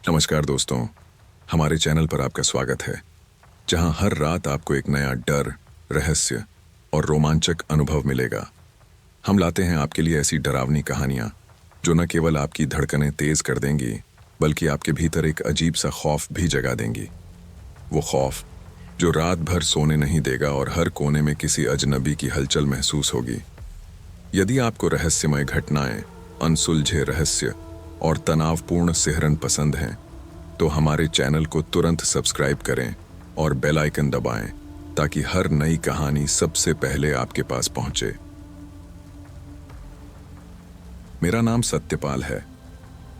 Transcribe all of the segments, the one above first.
नमस्कार दोस्तों, हमारे चैनल पर आपका स्वागत है, जहां हर रात आपको एक नया डर, रहस्य और रोमांचक अनुभव मिलेगा। हम लाते हैं आपके लिए ऐसी डरावनी कहानियां जो न केवल आपकी धड़कनें तेज कर देंगी, बल्कि आपके भीतर एक अजीब सा खौफ भी जगा देंगी। वो खौफ जो रात भर सोने नहीं देगा और हर कोने में किसी अजनबी की हलचल महसूस होगी। यदि आपको रहस्यमय घटनाएं, अनसुलझे रहस्य और तनावपूर्ण सिहरन पसंद हैं, तो हमारे चैनल को तुरंत सब्सक्राइब करें और बेल आइकन दबाएं ताकि हर नई कहानी सबसे पहले आपके पास पहुंचे। मेरा नाम सत्यपाल है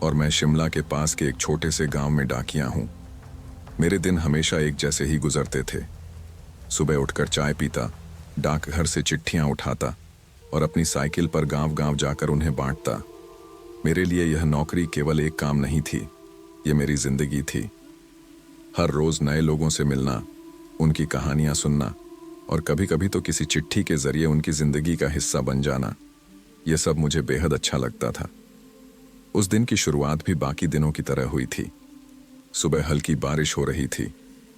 और मैं शिमला के पास के एक छोटे से गांव में डाकिया हूं। मेरे दिन हमेशा एक जैसे ही गुजरते थे। सुबह उठकर चाय पीता, डाकघर से चिट्ठियां उठाता और अपनी साइकिल पर गांव-गांव जाकर उन्हें बांटता। मेरे लिए यह नौकरी केवल एक काम नहीं थी, ये मेरी जिंदगी थी। हर रोज नए लोगों से मिलना, उनकी कहानियां सुनना और कभी-कभी तो किसी चिट्ठी के जरिए उनकी जिंदगी का हिस्सा बन जाना, यह सब मुझे बेहद अच्छा लगता था। उस दिन की शुरुआत भी बाकी दिनों की तरह हुई थी। सुबह हल्की बारिश हो रही थी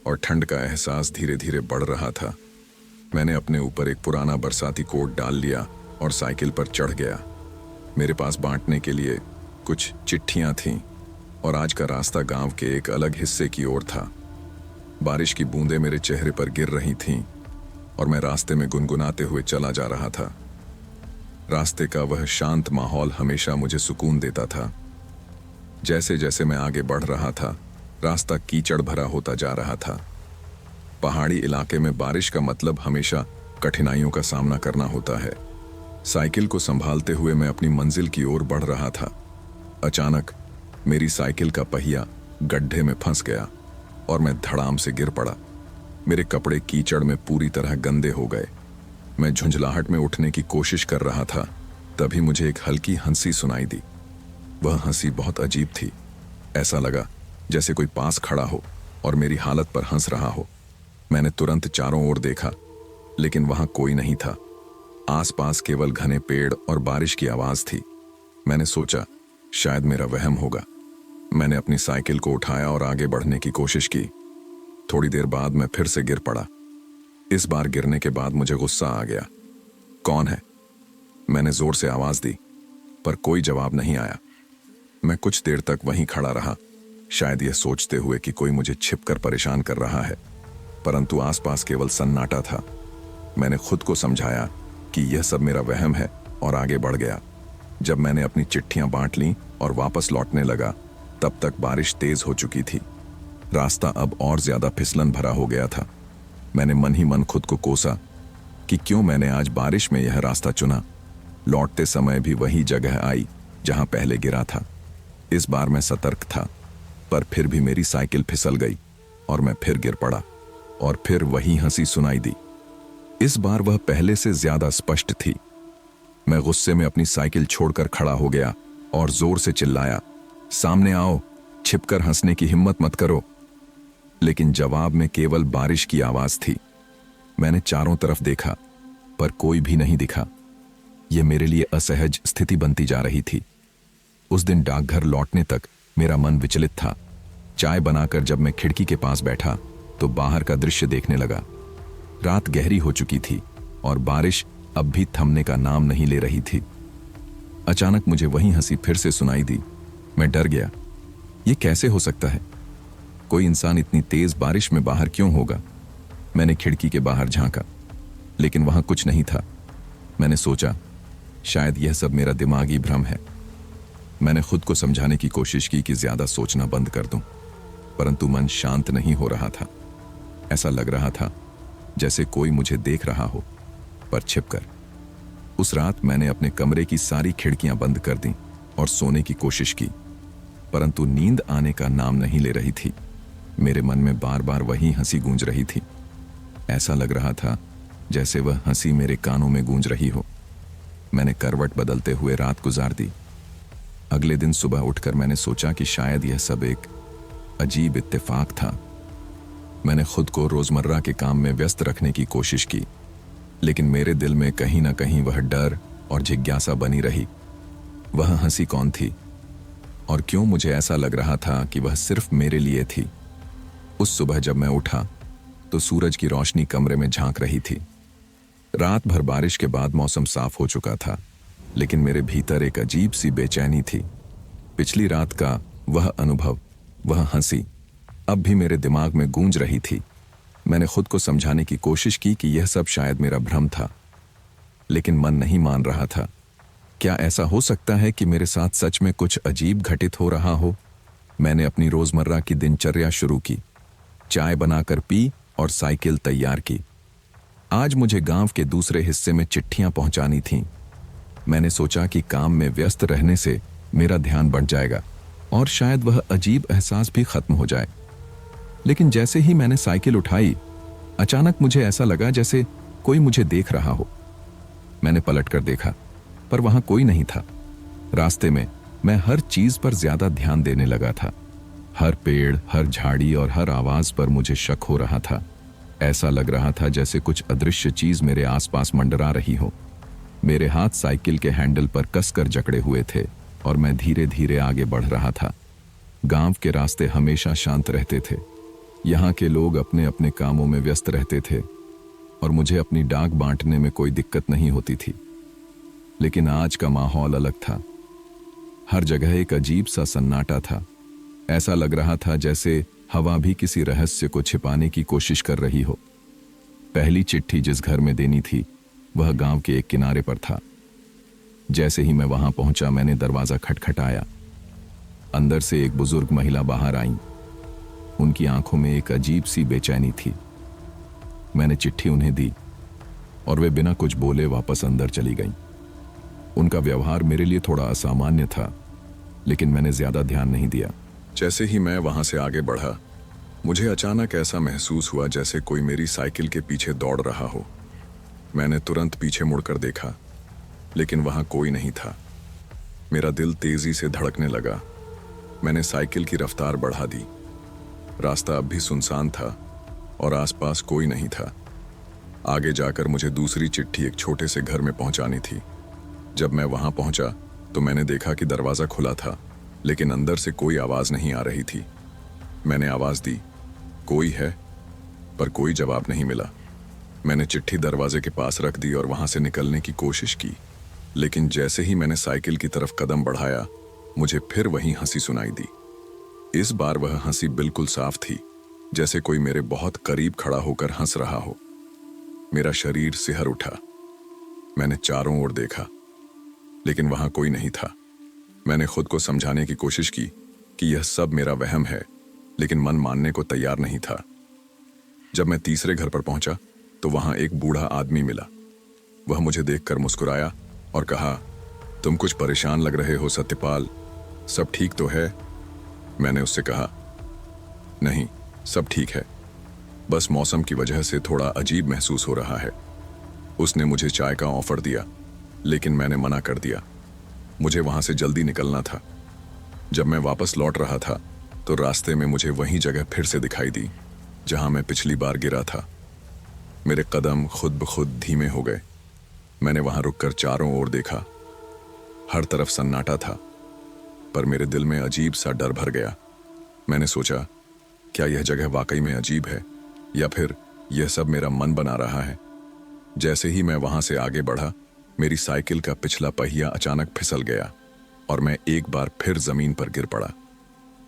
और ठंड का एहसास धीरे-धीरे बढ़ रहा था। मैंने अपने ऊपर एक पुराना बरसाती कोट डाल लिया और साइकिल पर चढ़ गया। मेरे पास बांटने के लिए कुछ चिट्ठियां थीं और आज का रास्ता गांव के एक अलग हिस्से की ओर था। बारिश की बूंदें मेरे चेहरे पर गिर रही थीं और मैं रास्ते में गुनगुनाते हुए चला जा रहा था। रास्ते का वह शांत माहौल हमेशा मुझे सुकून देता था। जैसे जैसे मैं आगे बढ़ रहा था, रास्ता कीचड़ भरा होता जा रहा था। पहाड़ी इलाके में बारिश का मतलब हमेशा कठिनाइयों का सामना करना होता है। साइकिल को संभालते हुए मैं अपनी मंजिल की ओर बढ़ रहा था। अचानक मेरी साइकिल का पहिया गड्ढे में फंस गया और मैं धड़ाम से गिर पड़ा। मेरे कपड़े कीचड़ में पूरी तरह गंदे हो गए। मैं झुंझलाहट में उठने की कोशिश कर रहा था, तभी मुझे एक हल्की हंसी सुनाई दी। वह हंसी बहुत अजीब थी। ऐसा लगा जैसे कोई पास खड़ा हो और मेरी हालत पर हंस रहा हो। मैंने तुरंत चारों ओर देखा, लेकिन वहां कोई नहीं था। आसपास केवल घने पेड़ और बारिश की आवाज थी। मैंने सोचा शायद मेरा वहम होगा। मैंने अपनी साइकिल को उठाया और आगे बढ़ने की कोशिश की। थोड़ी देर बाद मैं फिर से गिर पड़ा। इस बार गिरने के बाद मुझे गुस्सा आ गया। कौन है? मैंने जोर से आवाज दी, पर कोई जवाब नहीं आया। मैं कुछ देर तक वहीं खड़ा रहा, शायद यह सोचते हुए कि कोई मुझे छिपकर परेशान कर रहा है, परंतु आसपास केवल सन्नाटा था। मैंने खुद को समझाया कि यह सब मेरा वहम है और आगे बढ़ गया। जब मैंने अपनी चिट्ठियां बांट लीं और वापस लौटने लगा, तब तक बारिश तेज हो चुकी थी। रास्ता अब और ज्यादा फिसलन भरा हो गया था। मैंने मन ही मन खुद को कोसा कि क्यों मैंने आज बारिश में यह रास्ता चुना। लौटते समय भी वही जगह आई जहां पहले गिरा था। इस बार मैं सतर्क था, पर फिर भी मेरी साइकिल फिसल गई और मैं फिर गिर पड़ा और फिर वही हंसी सुनाई दी। इस बार वह पहले से ज्यादा स्पष्ट थी। मैं गुस्से में अपनी साइकिल छोड़कर खड़ा हो गया और जोर से चिल्लाया, सामने आओ, छिपकर हंसने की हिम्मत मत करो। लेकिन जवाब में केवल बारिश की आवाज थी। मैंने चारों तरफ देखा, पर कोई भी नहीं दिखा। यह मेरे लिए असहज स्थिति बनती जा रही थी। उस दिन डाकघर लौटने तक मेरा मन विचलित था। चाय बनाकर जब मैं खिड़की के पास बैठा तो बाहर का दृश्य देखने लगा। रात गहरी हो चुकी थी और बारिश अब भी थमने का नाम नहीं ले रही थी। अचानक मुझे वही हंसी फिर से सुनाई दी। मैं डर गया। ये कैसे हो सकता है? कोई इंसान इतनी तेज बारिश में बाहर क्यों होगा? मैंने खिड़की के बाहर झांका, लेकिन वहां कुछ नहीं था। मैंने सोचा शायद यह सब मेरा दिमागी भ्रम है। मैंने खुद को समझाने की कोशिश की कि ज्यादा सोचना बंद कर दूं, परंतु मन शांत नहीं हो रहा था। ऐसा लग रहा था जैसे कोई मुझे देख रहा हो, पर छिपकर। उस रात मैंने अपने कमरे की सारी खिड़कियां बंद कर दी और सोने की कोशिश की, परंतु नींद आने का नाम नहीं ले रही थी। मेरे मन में बार बार वही हंसी गूंज रही थी। ऐसा लग रहा था जैसे वह हंसी मेरे कानों में गूंज रही हो। मैंने करवट बदलते हुए रात गुजार दी। अगले दिन सुबह उठकर मैंने सोचा कि शायद यह सब एक अजीब इत्तेफाक था। मैंने खुद को रोजमर्रा के काम में व्यस्त रखने की कोशिश की, लेकिन मेरे दिल में कहीं ना कहीं वह डर और जिज्ञासा बनी रही। वह हंसी कौन थी? और क्यों मुझे ऐसा लग रहा था कि वह सिर्फ मेरे लिए थी। उस सुबह जब मैं उठा तो सूरज की रोशनी कमरे में झांक रही थी। रात भर बारिश के बाद मौसम साफ हो चुका था, लेकिन मेरे भीतर एक अजीब सी बेचैनी थी। पिछली रात का वह अनुभव, वह हंसी अब भी मेरे दिमाग में गूंज रही थी। मैंने खुद को समझाने की कोशिश की कि यह सब शायद मेरा भ्रम था, लेकिन मन नहीं मान रहा था। क्या ऐसा हो सकता है कि मेरे साथ सच में कुछ अजीब घटित हो रहा हो? मैंने अपनी रोजमर्रा की दिनचर्या शुरू की, चाय बनाकर पी और साइकिल तैयार की। आज मुझे गांव के दूसरे हिस्से में चिट्ठियां पहुंचानी थीं। मैंने सोचा कि काम में व्यस्त रहने से मेरा ध्यान बढ़ जाएगा और शायद वह अजीब एहसास भी खत्म हो जाए। लेकिन जैसे ही मैंने साइकिल उठाई, अचानक मुझे ऐसा लगा जैसे कोई मुझे देख रहा हो। मैंने पलटकर देखा, पर वहां कोई नहीं था। रास्ते में मैं हर चीज पर ज्यादा ध्यान देने लगा था। हर पेड़, हर झाड़ी और हर आवाज पर मुझे शक हो रहा था। ऐसा लग रहा था जैसे कुछ अदृश्य चीज मेरे आसपास मंडरा रही हो। मेरे हाथ साइकिल के हैंडल पर कसकर जकड़े हुए थे और मैं धीरे धीरे आगे बढ़ रहा था। गांव के रास्ते हमेशा शांत रहते थे। यहाँ के लोग अपने अपने कामों में व्यस्त रहते थे और मुझे अपनी डाक बांटने में कोई दिक्कत नहीं होती थी। लेकिन आज का माहौल अलग था। हर जगह एक अजीब सा सन्नाटा था। ऐसा लग रहा था जैसे हवा भी किसी रहस्य को छिपाने की कोशिश कर रही हो। पहली चिट्ठी जिस घर में देनी थी वह गांव के एक किनारे पर था। जैसे ही मैं वहां पहुंचा, मैंने दरवाजा खटखटाया। अंदर से एक बुजुर्ग महिला बाहर आई। उनकी आंखों में एक अजीब सी बेचैनी थी। मैंने चिट्ठी उन्हें दी और वे बिना कुछ बोले वापस अंदर चली गईं। उनका व्यवहार मेरे लिए थोड़ा असामान्य था, लेकिन मैंने ज्यादा ध्यान नहीं दिया। जैसे ही मैं वहां से आगे बढ़ा, मुझे अचानक ऐसा महसूस हुआ जैसे कोई मेरी साइकिल के पीछे दौड़ रहा हो। मैंने तुरंत पीछे मुड़कर देखा, लेकिन वहां कोई नहीं था। मेरा दिल तेजी से धड़कने लगा। मैंने साइकिल की रफ्तार बढ़ा दी। रास्ता अब भी सुनसान था और आसपास कोई नहीं था। आगे जाकर मुझे दूसरी चिट्ठी एक छोटे से घर में पहुंचानी थी। जब मैं वहां पहुंचा तो मैंने देखा कि दरवाजा खुला था, लेकिन अंदर से कोई आवाज नहीं आ रही थी। मैंने आवाज दी, कोई है? पर कोई जवाब नहीं मिला। मैंने चिट्ठी दरवाजे के पास रख दी और वहां से निकलने की कोशिश की, लेकिन जैसे ही मैंने साइकिल की तरफ कदम बढ़ाया, मुझे फिर वही हंसी सुनाई दी। इस बार वह हंसी बिल्कुल साफ थी, जैसे कोई मेरे बहुत करीब खड़ा होकर हंस रहा हो। मेरा शरीर सिहर उठा। मैंने चारों ओर देखा, लेकिन वहां कोई नहीं था। मैंने खुद को समझाने की कोशिश की कि यह सब मेरा वहम है, लेकिन मन मानने को तैयार नहीं था। जब मैं तीसरे घर पर पहुंचा तो वहां एक बूढ़ा आदमी मिला। वह मुझे देखकर मुस्कुराया और कहा, तुम कुछ परेशान लग रहे हो सत्यपाल, सब ठीक तो है? मैंने उससे कहा, नहीं, सब ठीक है, बस मौसम की वजह से थोड़ा अजीब महसूस हो रहा है। उसने मुझे चाय का ऑफर दिया, लेकिन मैंने मना कर दिया। मुझे वहां से जल्दी निकलना था। जब मैं वापस लौट रहा था तो रास्ते में मुझे वही जगह फिर से दिखाई दी जहां मैं पिछली बार गिरा था। मेरे कदम खुद ब खुद धीमे हो गए। मैंने वहां रुककर चारों ओर देखा। हर तरफ सन्नाटा था, पर मेरे दिल में अजीब सा डर भर गया। मैंने सोचा, क्या यह जगह वाकई में अजीब है या फिर यह सब मेरा मन बना रहा है? जैसे ही मैं वहां से आगे बढ़ा, मेरी साइकिल का पिछला पहिया अचानक फिसल गया और मैं एक बार फिर जमीन पर गिर पड़ा।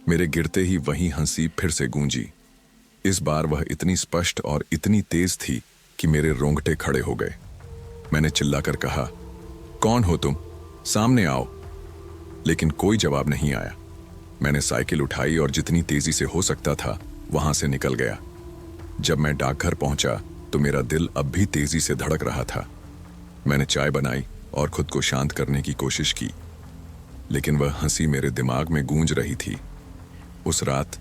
मेरे गिरते ही वही हंसी फिर से गूंजी। इस बार वह इतनी स्पष्ट और इतनी तेज थी कि मेरे रोंगटे खड़े हो गए। मैंने चिल्लाकर कहा, कौन हो तुम? सामने आओ। लेकिन कोई जवाब नहीं आया। मैंने साइकिल उठाई और जितनी तेजी से हो सकता था वहां से निकल गया। जब मैं डाकघर पहुंचा तो मेरा दिल अब भी तेजी से धड़क रहा था। मैंने चाय बनाई और खुद को शांत करने की कोशिश की, लेकिन वह हंसी मेरे दिमाग में गूंज रही थी। उस रात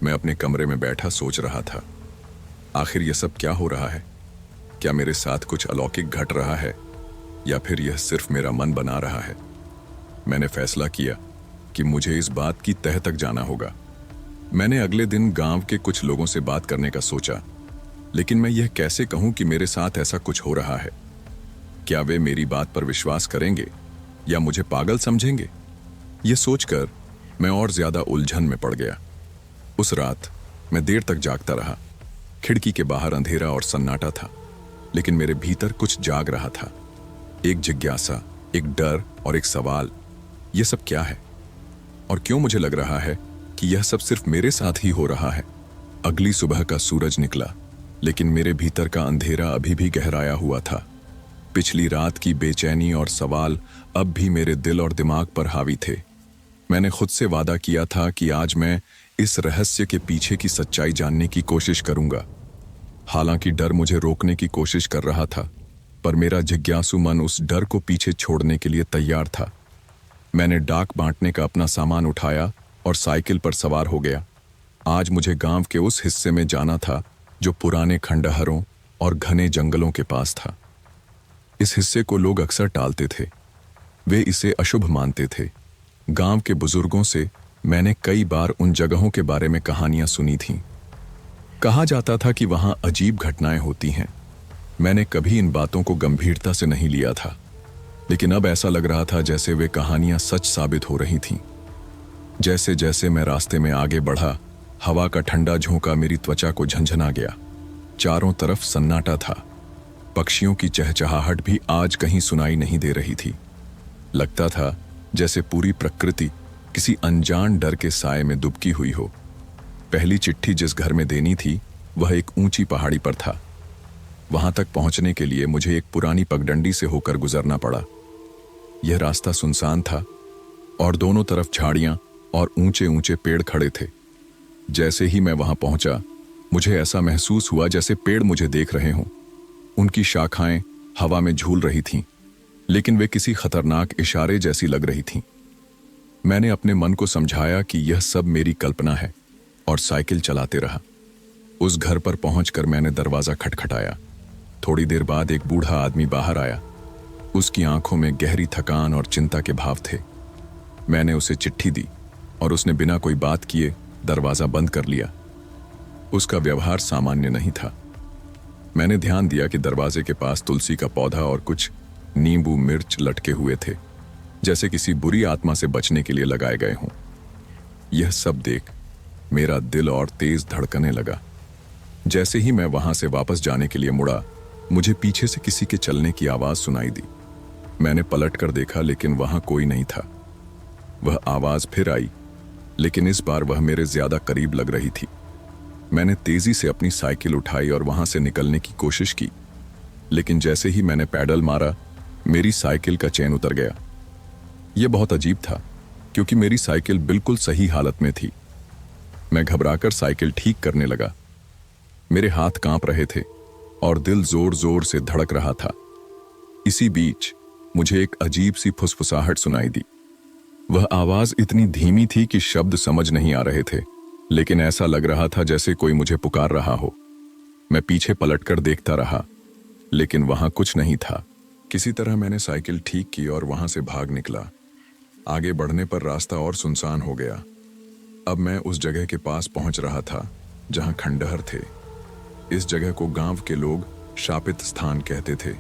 मैं अपने कमरे में बैठा सोच रहा था, आखिर यह सब क्या हो रहा है? क्या मेरे साथ कुछ अलौकिक घट रहा है या फिर यह सिर्फ मेरा मन बना रहा है? मैंने फैसला किया कि मुझे इस बात की तह तक जाना होगा। मैंने अगले दिन गांव के कुछ लोगों से बात करने का सोचा, लेकिन मैं यह कैसे कहूं कि मेरे साथ ऐसा कुछ हो रहा है? क्या वे मेरी बात पर विश्वास करेंगे या मुझे पागल समझेंगे? यह सोचकर मैं और ज्यादा उलझन में पड़ गया। उस रात मैं देर तक जागता रहा। खिड़की के बाहर अंधेरा और सन्नाटा था, लेकिन मेरे भीतर कुछ जाग रहा था। एक जिज्ञासा, एक डर और एक सवाल, यह सब क्या है? और क्यों मुझे लग रहा है कि यह सब सिर्फ मेरे साथ ही हो रहा है? अगली सुबह का सूरज निकला, लेकिन मेरे भीतर का अंधेरा अभी भी गहराया हुआ था। पिछली रात की बेचैनी और सवाल अब भी मेरे दिल और दिमाग पर हावी थे। मैंने खुद से वादा किया था कि आज मैं इस रहस्य के पीछे की सच्चाई जानने की कोशिश करूंगा। हालांकि डर मुझे रोकने की कोशिश कर रहा था, पर मेरा जिज्ञासु मन उस डर को पीछे छोड़ने के लिए तैयार था। मैंने डाक बांटने का अपना सामान उठाया और साइकिल पर सवार हो गया। आज मुझे गांव के उस हिस्से में जाना था जो पुराने खंडहरों और घने जंगलों के पास था। इस हिस्से को लोग अक्सर टालते थे, वे इसे अशुभ मानते थे। गांव के बुजुर्गों से मैंने कई बार उन जगहों के बारे में कहानियां सुनी थीं। कहा जाता था कि वहां अजीब घटनाएं होती हैं। मैंने कभी इन बातों को गंभीरता से नहीं लिया था, लेकिन अब ऐसा लग रहा था जैसे वे कहानियां सच साबित हो रही थीं। जैसे जैसे मैं रास्ते में आगे बढ़ा, हवा का ठंडा झोंका मेरी त्वचा को झंझना गया। चारों तरफ सन्नाटा था। पक्षियों की चहचहाहट भी आज कहीं सुनाई नहीं दे रही थी। लगता था जैसे पूरी प्रकृति किसी अनजान डर के साए में दुबकी हुई हो। पहली चिट्ठी जिस घर में देनी थी, वह एक ऊंची पहाड़ी पर था। वहां तक पहुंचने के लिए मुझे एक पुरानी पगडंडी से होकर गुजरना पड़ा। यह रास्ता सुनसान था और दोनों तरफ झाड़ियां और ऊंचे ऊंचे पेड़ खड़े थे। जैसे ही मैं वहां पहुंचा, मुझे ऐसा महसूस हुआ जैसे पेड़ मुझे देख रहे हों। उनकी शाखाएं हवा में झूल रही थीं, लेकिन वे किसी खतरनाक इशारे जैसी लग रही थीं। मैंने अपने मन को समझाया कि यह सब मेरी कल्पना है और साइकिल चलाते रहा। उस घर पर पहुंचकर मैंने दरवाजा खटखटाया। थोड़ी देर बाद एक बूढ़ा आदमी बाहर आया। उसकी आंखों में गहरी थकान और चिंता के भाव थे। मैंने उसे चिट्ठी दी और उसने बिना कोई बात किए दरवाजा बंद कर लिया। उसका व्यवहार सामान्य नहीं था। मैंने ध्यान दिया कि दरवाजे के पास तुलसी का पौधा और कुछ नींबू मिर्च लटके हुए थे, जैसे किसी बुरी आत्मा से बचने के लिए लगाए गए हों। यह सब देख मेरा दिल और तेज धड़कने लगा। जैसे ही मैं वहां से वापस जाने के लिए मुड़ा, मुझे पीछे से किसी के चलने की आवाज सुनाई दी। मैंने पलट कर देखा, लेकिन वहां कोई नहीं था। वह आवाज फिर आई, लेकिन इस बार वह मेरे ज्यादा करीब लग रही थी। मैंने तेजी से अपनी साइकिल उठाई और वहां से निकलने की कोशिश की, लेकिन जैसे ही मैंने पैडल मारा, मेरी साइकिल का चेन उतर गया। यह बहुत अजीब था, क्योंकि मेरी साइकिल बिल्कुल सही हालत में थी। मैं घबराकर साइकिल ठीक करने लगा। मेरे हाथ कांप रहे थे और दिल जोर जोर से धड़क रहा था। इसी बीच मुझे एक अजीब सी फुसफुसाहट सुनाई दी। वह आवाज इतनी धीमी थी कि शब्द समझ नहीं आ रहे थे, लेकिन ऐसा लग रहा था जैसे कोई मुझे पुकार रहा हो। मैं पीछे पलटकर देखता रहा, लेकिन वहां कुछ नहीं था। किसी तरह मैंने साइकिल ठीक की और वहां से भाग निकला। आगे बढ़ने पर रास्ता और सुनसान हो गया। अब मैं उस जगह के पास पहुंच रहा था जहां खंडहर थे। इस जगह को गांव के लोग शापित स्थान कहते थे।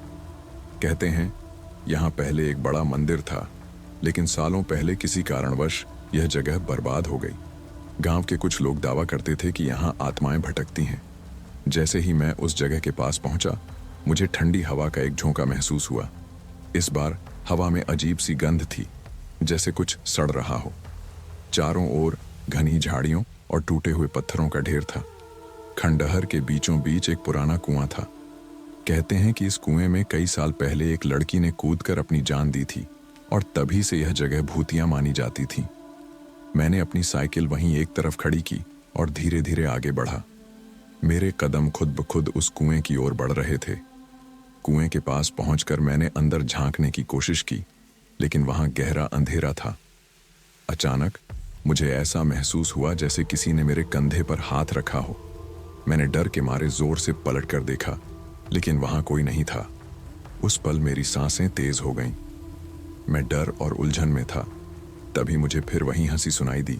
कहते हैं यहां पहले एक बड़ा मंदिर था, लेकिन सालों पहले किसी कारणवश यह जगह बर्बाद हो गई। गांव के कुछ लोग दावा करते थे कि यहां आत्माएं भटकती हैं। जैसे ही मैं उस जगह के पास पहुंचा, मुझे ठंडी हवा का एक झोंका महसूस हुआ। इस बार हवा में अजीब सी गंध थी, जैसे कुछ सड़ रहा हो। चारों ओर घनी झाड़ियों और टूटे हुए पत्थरों का ढेर था। खंडहर के बीचों बीच एक पुराना कुआं था। कहते हैं कि इस कुएं में कई साल पहले एक लड़की ने कूदकर अपनी जान दी थी और तभी से यह जगह भूतिया मानी जाती थी। मैंने अपनी साइकिल वहीं एक तरफ खड़ी की और धीरे धीरे आगे बढ़ा। मेरे कदम खुद ब खुद उस कुएं की ओर बढ़ रहे थे। कुएं के पास पहुंचकर मैंने अंदर झांकने की कोशिश की, लेकिन वहां गहरा अंधेरा था। अचानक मुझे ऐसा महसूस हुआ जैसे किसी ने मेरे कंधे पर हाथ रखा हो। मैंने डर के मारे जोर से पलट कर देखा, लेकिन वहां कोई नहीं था। उस पल मेरी सांसें तेज हो गईं। मैं डर और उलझन में था। तभी मुझे फिर वही हंसी सुनाई दी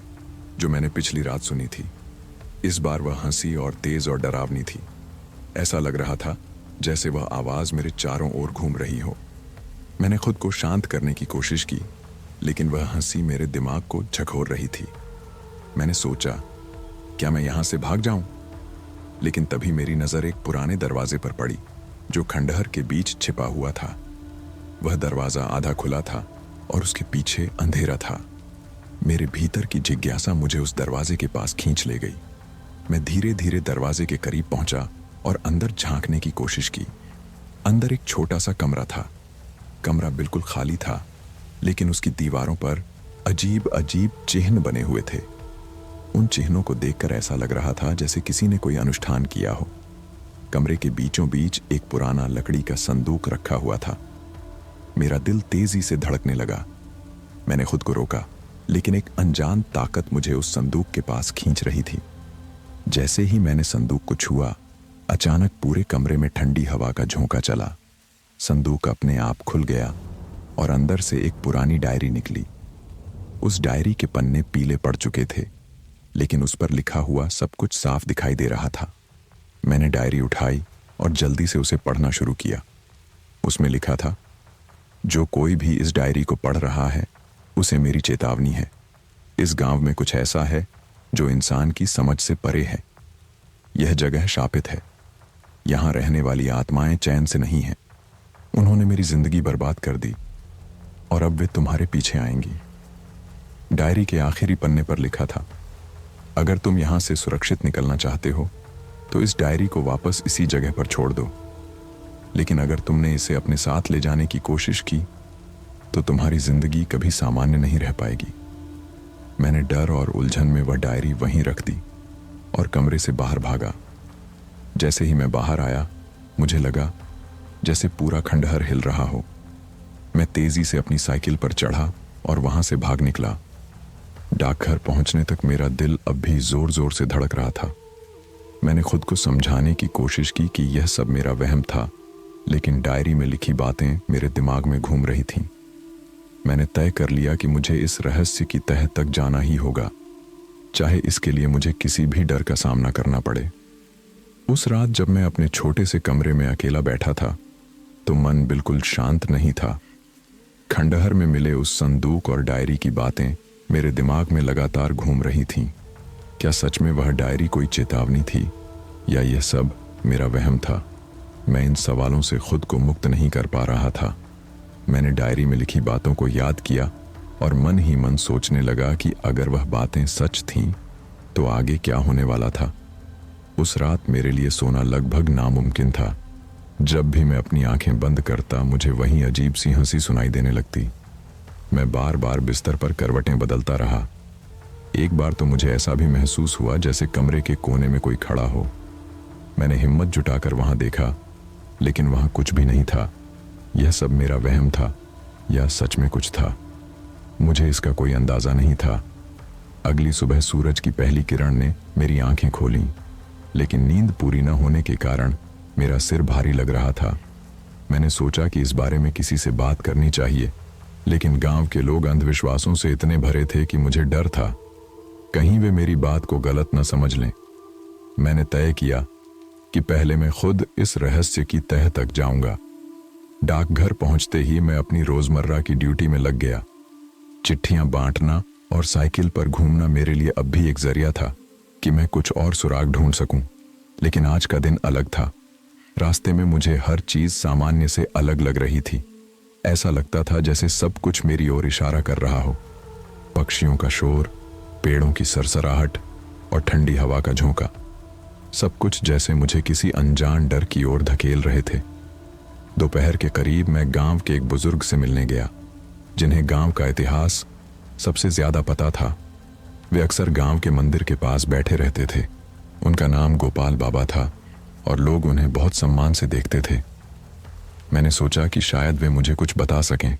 जो मैंने पिछली रात सुनी थी। इस बार वह हंसी और तेज और डरावनी थी। ऐसा लग रहा था जैसे वह आवाज मेरे चारों ओर घूम रही हो। मैंने खुद को शांत करने की कोशिश की, लेकिन वह हंसी मेरे दिमाग को झकझोर रही थी। मैंने सोचा, क्या मैं यहां से भाग जाऊं? लेकिन तभी मेरी नजर एक पुराने दरवाजे पर पड़ी जो खंडहर के बीच छिपा हुआ था। वह दरवाजा आधा खुला था और उसके पीछे अंधेरा था। मेरे भीतर की जिज्ञासा मुझे उस दरवाजे के पास खींच ले गई। मैं धीरे धीरे दरवाजे के करीब पहुंचा और अंदर झांकने की कोशिश की। अंदर एक छोटा सा कमरा था। कमरा बिल्कुल खाली था, लेकिन उसकी दीवारों पर अजीब अजीब चिन्ह बने हुए थे। उन चिन्हों को देखकर ऐसा लग रहा था जैसे किसी ने कोई अनुष्ठान किया हो। कमरे के बीचों बीच एक पुराना लकड़ी का संदूक रखा हुआ था। मेरा दिल तेजी से धड़कने लगा। मैंने खुद को रोका, लेकिन एक अनजान ताकत मुझे उस संदूक के पास खींच रही थी। जैसे ही मैंने संदूक को छुआ, अचानक पूरे कमरे में ठंडी हवा का झोंका चला। संदूक अपने आप खुल गया और अंदर से एक पुरानी डायरी निकली। उस डायरी के पन्ने पीले पड़ चुके थे, लेकिन उस पर लिखा हुआ सब कुछ साफ दिखाई दे रहा था। मैंने डायरी उठाई और जल्दी से उसे पढ़ना शुरू किया। उसमें लिखा था, जो कोई भी इस डायरी को पढ़ रहा है, उसे मेरी चेतावनी है। इस गांव में कुछ ऐसा है जो इंसान की समझ से परे है। यह जगह शापित है। यहां रहने वाली आत्माएं चैन से नहीं हैं। उन्होंने मेरी जिंदगी बर्बाद कर दी और अब वे तुम्हारे पीछे आएंगी। डायरी के आखिरी पन्ने पर लिखा था, अगर तुम यहां से सुरक्षित निकलना चाहते हो तो इस डायरी को वापस इसी जगह पर छोड़ दो। लेकिन अगर तुमने इसे अपने साथ ले जाने की कोशिश की तो तुम्हारी जिंदगी कभी सामान्य नहीं रह पाएगी। मैंने डर और उलझन में वह डायरी वहीं रख दी और कमरे से बाहर भागा। जैसे ही मैं बाहर आया, मुझे लगा जैसे पूरा खंडहर हिल रहा हो। मैं तेजी से अपनी साइकिल पर चढ़ा और वहां से भाग निकला। डाकघर पहुंचने तक मेरा दिल अब भी जोर जोर से धड़क रहा था। मैंने खुद को समझाने की कोशिश की कि यह सब मेरा वहम था, लेकिन डायरी में लिखी बातें मेरे दिमाग में घूम रही थीं। मैंने तय कर लिया कि मुझे इस रहस्य की तह तक जाना ही होगा, चाहे इसके लिए मुझे किसी भी डर का सामना करना पड़े। उस रात जब मैं अपने छोटे से कमरे में अकेला बैठा था, तो मन बिल्कुल शांत नहीं था। खंडहर में मिले उस संदूक और डायरी की बातें मेरे दिमाग में लगातार घूम रही थीं। क्या सच में वह डायरी कोई चेतावनी थी, या यह सब मेरा वहम था? मैं इन सवालों से खुद को मुक्त नहीं कर पा रहा था। मैंने डायरी में लिखी बातों को याद किया और मन ही मन सोचने लगा कि अगर वह बातें सच थीं तो आगे क्या होने वाला था। उस रात मेरे लिए सोना लगभग नामुमकिन था। जब भी मैं अपनी आंखें बंद करता, मुझे वही अजीब सी हंसी सुनाई देने लगती। मैं बार बार बिस्तर पर करवटें बदलता रहा। एक बार तो मुझे ऐसा भी महसूस हुआ जैसे कमरे के कोने में कोई खड़ा हो। मैंने हिम्मत जुटाकर वहां देखा, लेकिन वहां कुछ भी नहीं था। यह सब मेरा वहम था या सच में कुछ था, मुझे इसका कोई अंदाजा नहीं था। अगली सुबह सूरज की पहली किरण ने मेरी आंखें खोलीं, लेकिन नींद पूरी न होने के कारण मेरा सिर भारी लग रहा था। मैंने सोचा कि इस बारे में किसी से बात करनी चाहिए, लेकिन गांव के लोग अंधविश्वासों से इतने भरे थे कि मुझे डर था कहीं वे मेरी बात को गलत न समझ लें। मैंने तय किया कि पहले मैं खुद इस रहस्य की तह तक जाऊंगा। डाकघर पहुंचते ही मैं अपनी रोजमर्रा की ड्यूटी में लग गया। चिट्ठियां बांटना और साइकिल पर घूमना मेरे लिए अब भी एक जरिया था कि मैं कुछ और सुराग ढूंढ सकूं। लेकिन आज का दिन अलग था। रास्ते में मुझे हर चीज सामान्य से अलग लग रही थी। ऐसा लगता था जैसे सब कुछ मेरी ओर इशारा कर रहा हो। पक्षियों का शोर, पेड़ों की सरसराहट और ठंडी हवा का झोंका, सब कुछ जैसे मुझे किसी अनजान डर की ओर धकेल रहे थे। दोपहर के करीब मैं गांव के एक बुजुर्ग से मिलने गया, जिन्हें गांव का इतिहास सबसे ज्यादा पता था। वे अक्सर गांव के मंदिर के पास बैठे रहते थे। उनका नाम गोपाल बाबा था और लोग उन्हें बहुत सम्मान से देखते थे। मैंने सोचा कि शायद वे मुझे कुछ बता सकें।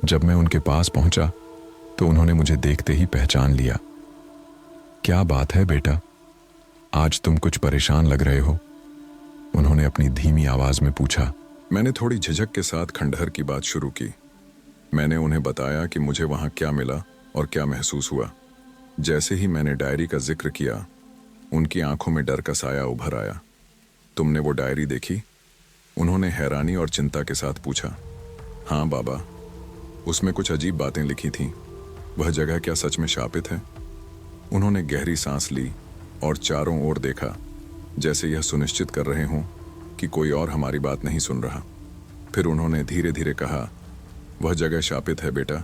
जब मैं उनके पास पहुंचा तो उन्होंने मुझे देखते ही पहचान लिया। क्या बात है बेटा, आज तुम कुछ परेशान लग रहे हो? उन्होंने अपनी धीमी आवाज में पूछा। मैंने थोड़ी झिझक के साथ खंडहर की बात शुरू की। मैंने उन्हें बताया कि मुझे वहां क्या मिला और क्या महसूस हुआ। जैसे ही मैंने डायरी का जिक्र किया, उनकी आंखों में डर का साया उभर आया। तुमने वो डायरी देखी? उन्होंने हैरानी और चिंता के साथ पूछा। हाँ बाबा, उसमें कुछ अजीब बातें लिखी थीं। वह जगह क्या सच में शापित है? उन्होंने गहरी सांस ली और चारों ओर देखा, जैसे यह सुनिश्चित कर रहे हों कि कोई और हमारी बात नहीं सुन रहा। फिर उन्होंने धीरे धीरे कहा, वह जगह शापित है बेटा।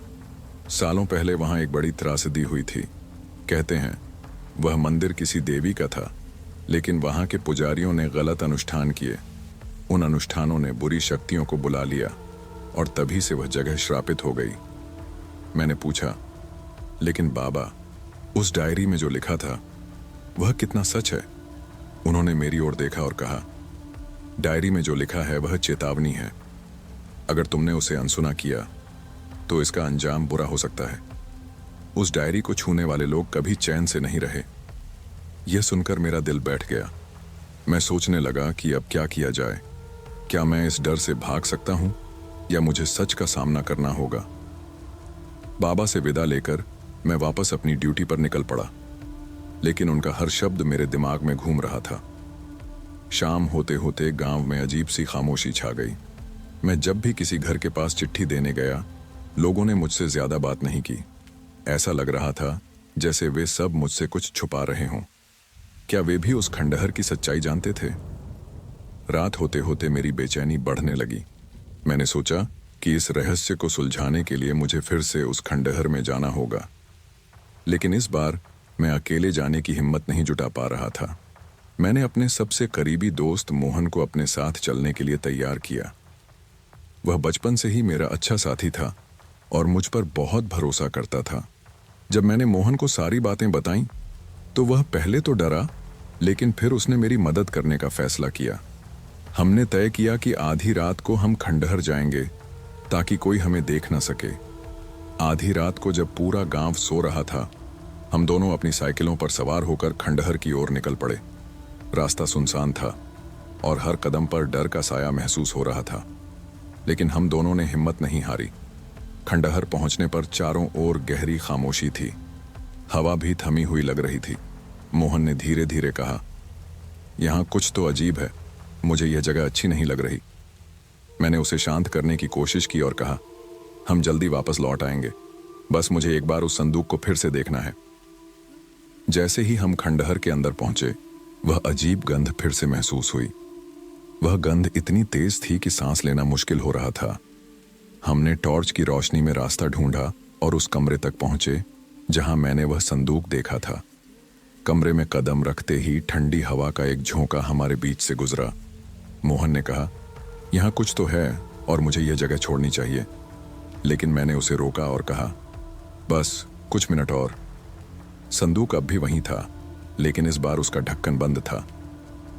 सालों पहले वहां एक बड़ी त्रासदी हुई थी। कहते हैं वह मंदिर किसी देवी का था, लेकिन वहां के पुजारियों ने गलत अनुष्ठान किए। उन अनुष्ठानों ने बुरी शक्तियों को बुला लिया और तभी से वह जगह श्रापित हो गई। मैंने पूछा, लेकिन बाबा, उस डायरी में जो लिखा था वह कितना सच है? उन्होंने मेरी ओर देखा और कहा, डायरी में जो लिखा है वह चेतावनी है। अगर तुमने उसे अनसुना किया तो इसका अंजाम बुरा हो सकता है। उस डायरी को छूने वाले लोग कभी चैन से नहीं रहे। यह सुनकर मेरा दिल बैठ गया। मैं सोचने लगा कि अब क्या किया जाए। क्या मैं इस डर से भाग सकता हूं या मुझे सच का सामना करना होगा? बाबा से विदा लेकर मैं वापस अपनी ड्यूटी पर निकल पड़ा, लेकिन उनका हर शब्द मेरे दिमाग में घूम रहा था। शाम होते होते गांव में अजीब सी खामोशी छा गई। मैं जब भी किसी घर के पास चिट्ठी देने गया, लोगों ने मुझसे ज्यादा बात नहीं की। ऐसा लग रहा था जैसे वे सब मुझसे कुछ छुपा रहे हों। क्या वे भी उस खंडहर की सच्चाई जानते थे? रात होते होते मेरी बेचैनी बढ़ने लगी। मैंने सोचा कि इस रहस्य को सुलझाने के लिए मुझे फिर से उस खंडहर में जाना होगा, लेकिन इस बार मैं अकेले जाने की हिम्मत नहीं जुटा पा रहा था। मैंने अपने सबसे करीबी दोस्त मोहन को अपने साथ चलने के लिए तैयार किया। वह बचपन से ही मेरा अच्छा साथी था और मुझ पर बहुत भरोसा करता था। जब मैंने मोहन को सारी बातें बताईं, तो वह पहले तो डरा, लेकिन फिर उसने मेरी मदद करने का फैसला किया। हमने तय किया कि आधी रात को हम खंडहर जाएंगे ताकि कोई हमें देख न सके। आधी रात को जब पूरा गांव सो रहा था, हम दोनों अपनी साइकिलों पर सवार होकर खंडहर की ओर निकल पड़े। रास्ता सुनसान था और हर कदम पर डर का साया महसूस हो रहा था, लेकिन हम दोनों ने हिम्मत नहीं हारी। खंडहर पहुंचने पर चारों ओर गहरी खामोशी थी। हवा भी थमी हुई लग रही थी। मोहन ने धीरे धीरे कहा, यहां कुछ तो अजीब है, मुझे यह जगह अच्छी नहीं लग रही। मैंने उसे शांत करने की कोशिश की और कहा, हम जल्दी वापस लौट आएंगे, बस मुझे एक बार उस संदूक को फिर से देखना है। जैसे ही हम खंडहर के अंदर पहुंचे, वह अजीब गंध फिर से महसूस हुई। वह गंध इतनी तेज थी कि सांस लेना मुश्किल हो रहा था। हमने टॉर्च की रोशनी में रास्ता ढूंढा और उस कमरे तक पहुंचे जहां मैंने वह संदूक देखा था। कमरे में कदम रखते ही ठंडी हवा का एक झोंका हमारे बीच से गुजरा। मोहन ने कहा, यहां कुछ तो है और मुझे यह जगह छोड़नी चाहिए, लेकिन मैंने उसे रोका और कहा, बस कुछ मिनट और। संदूक अब भी वहीं था, लेकिन इस बार उसका ढक्कन बंद था।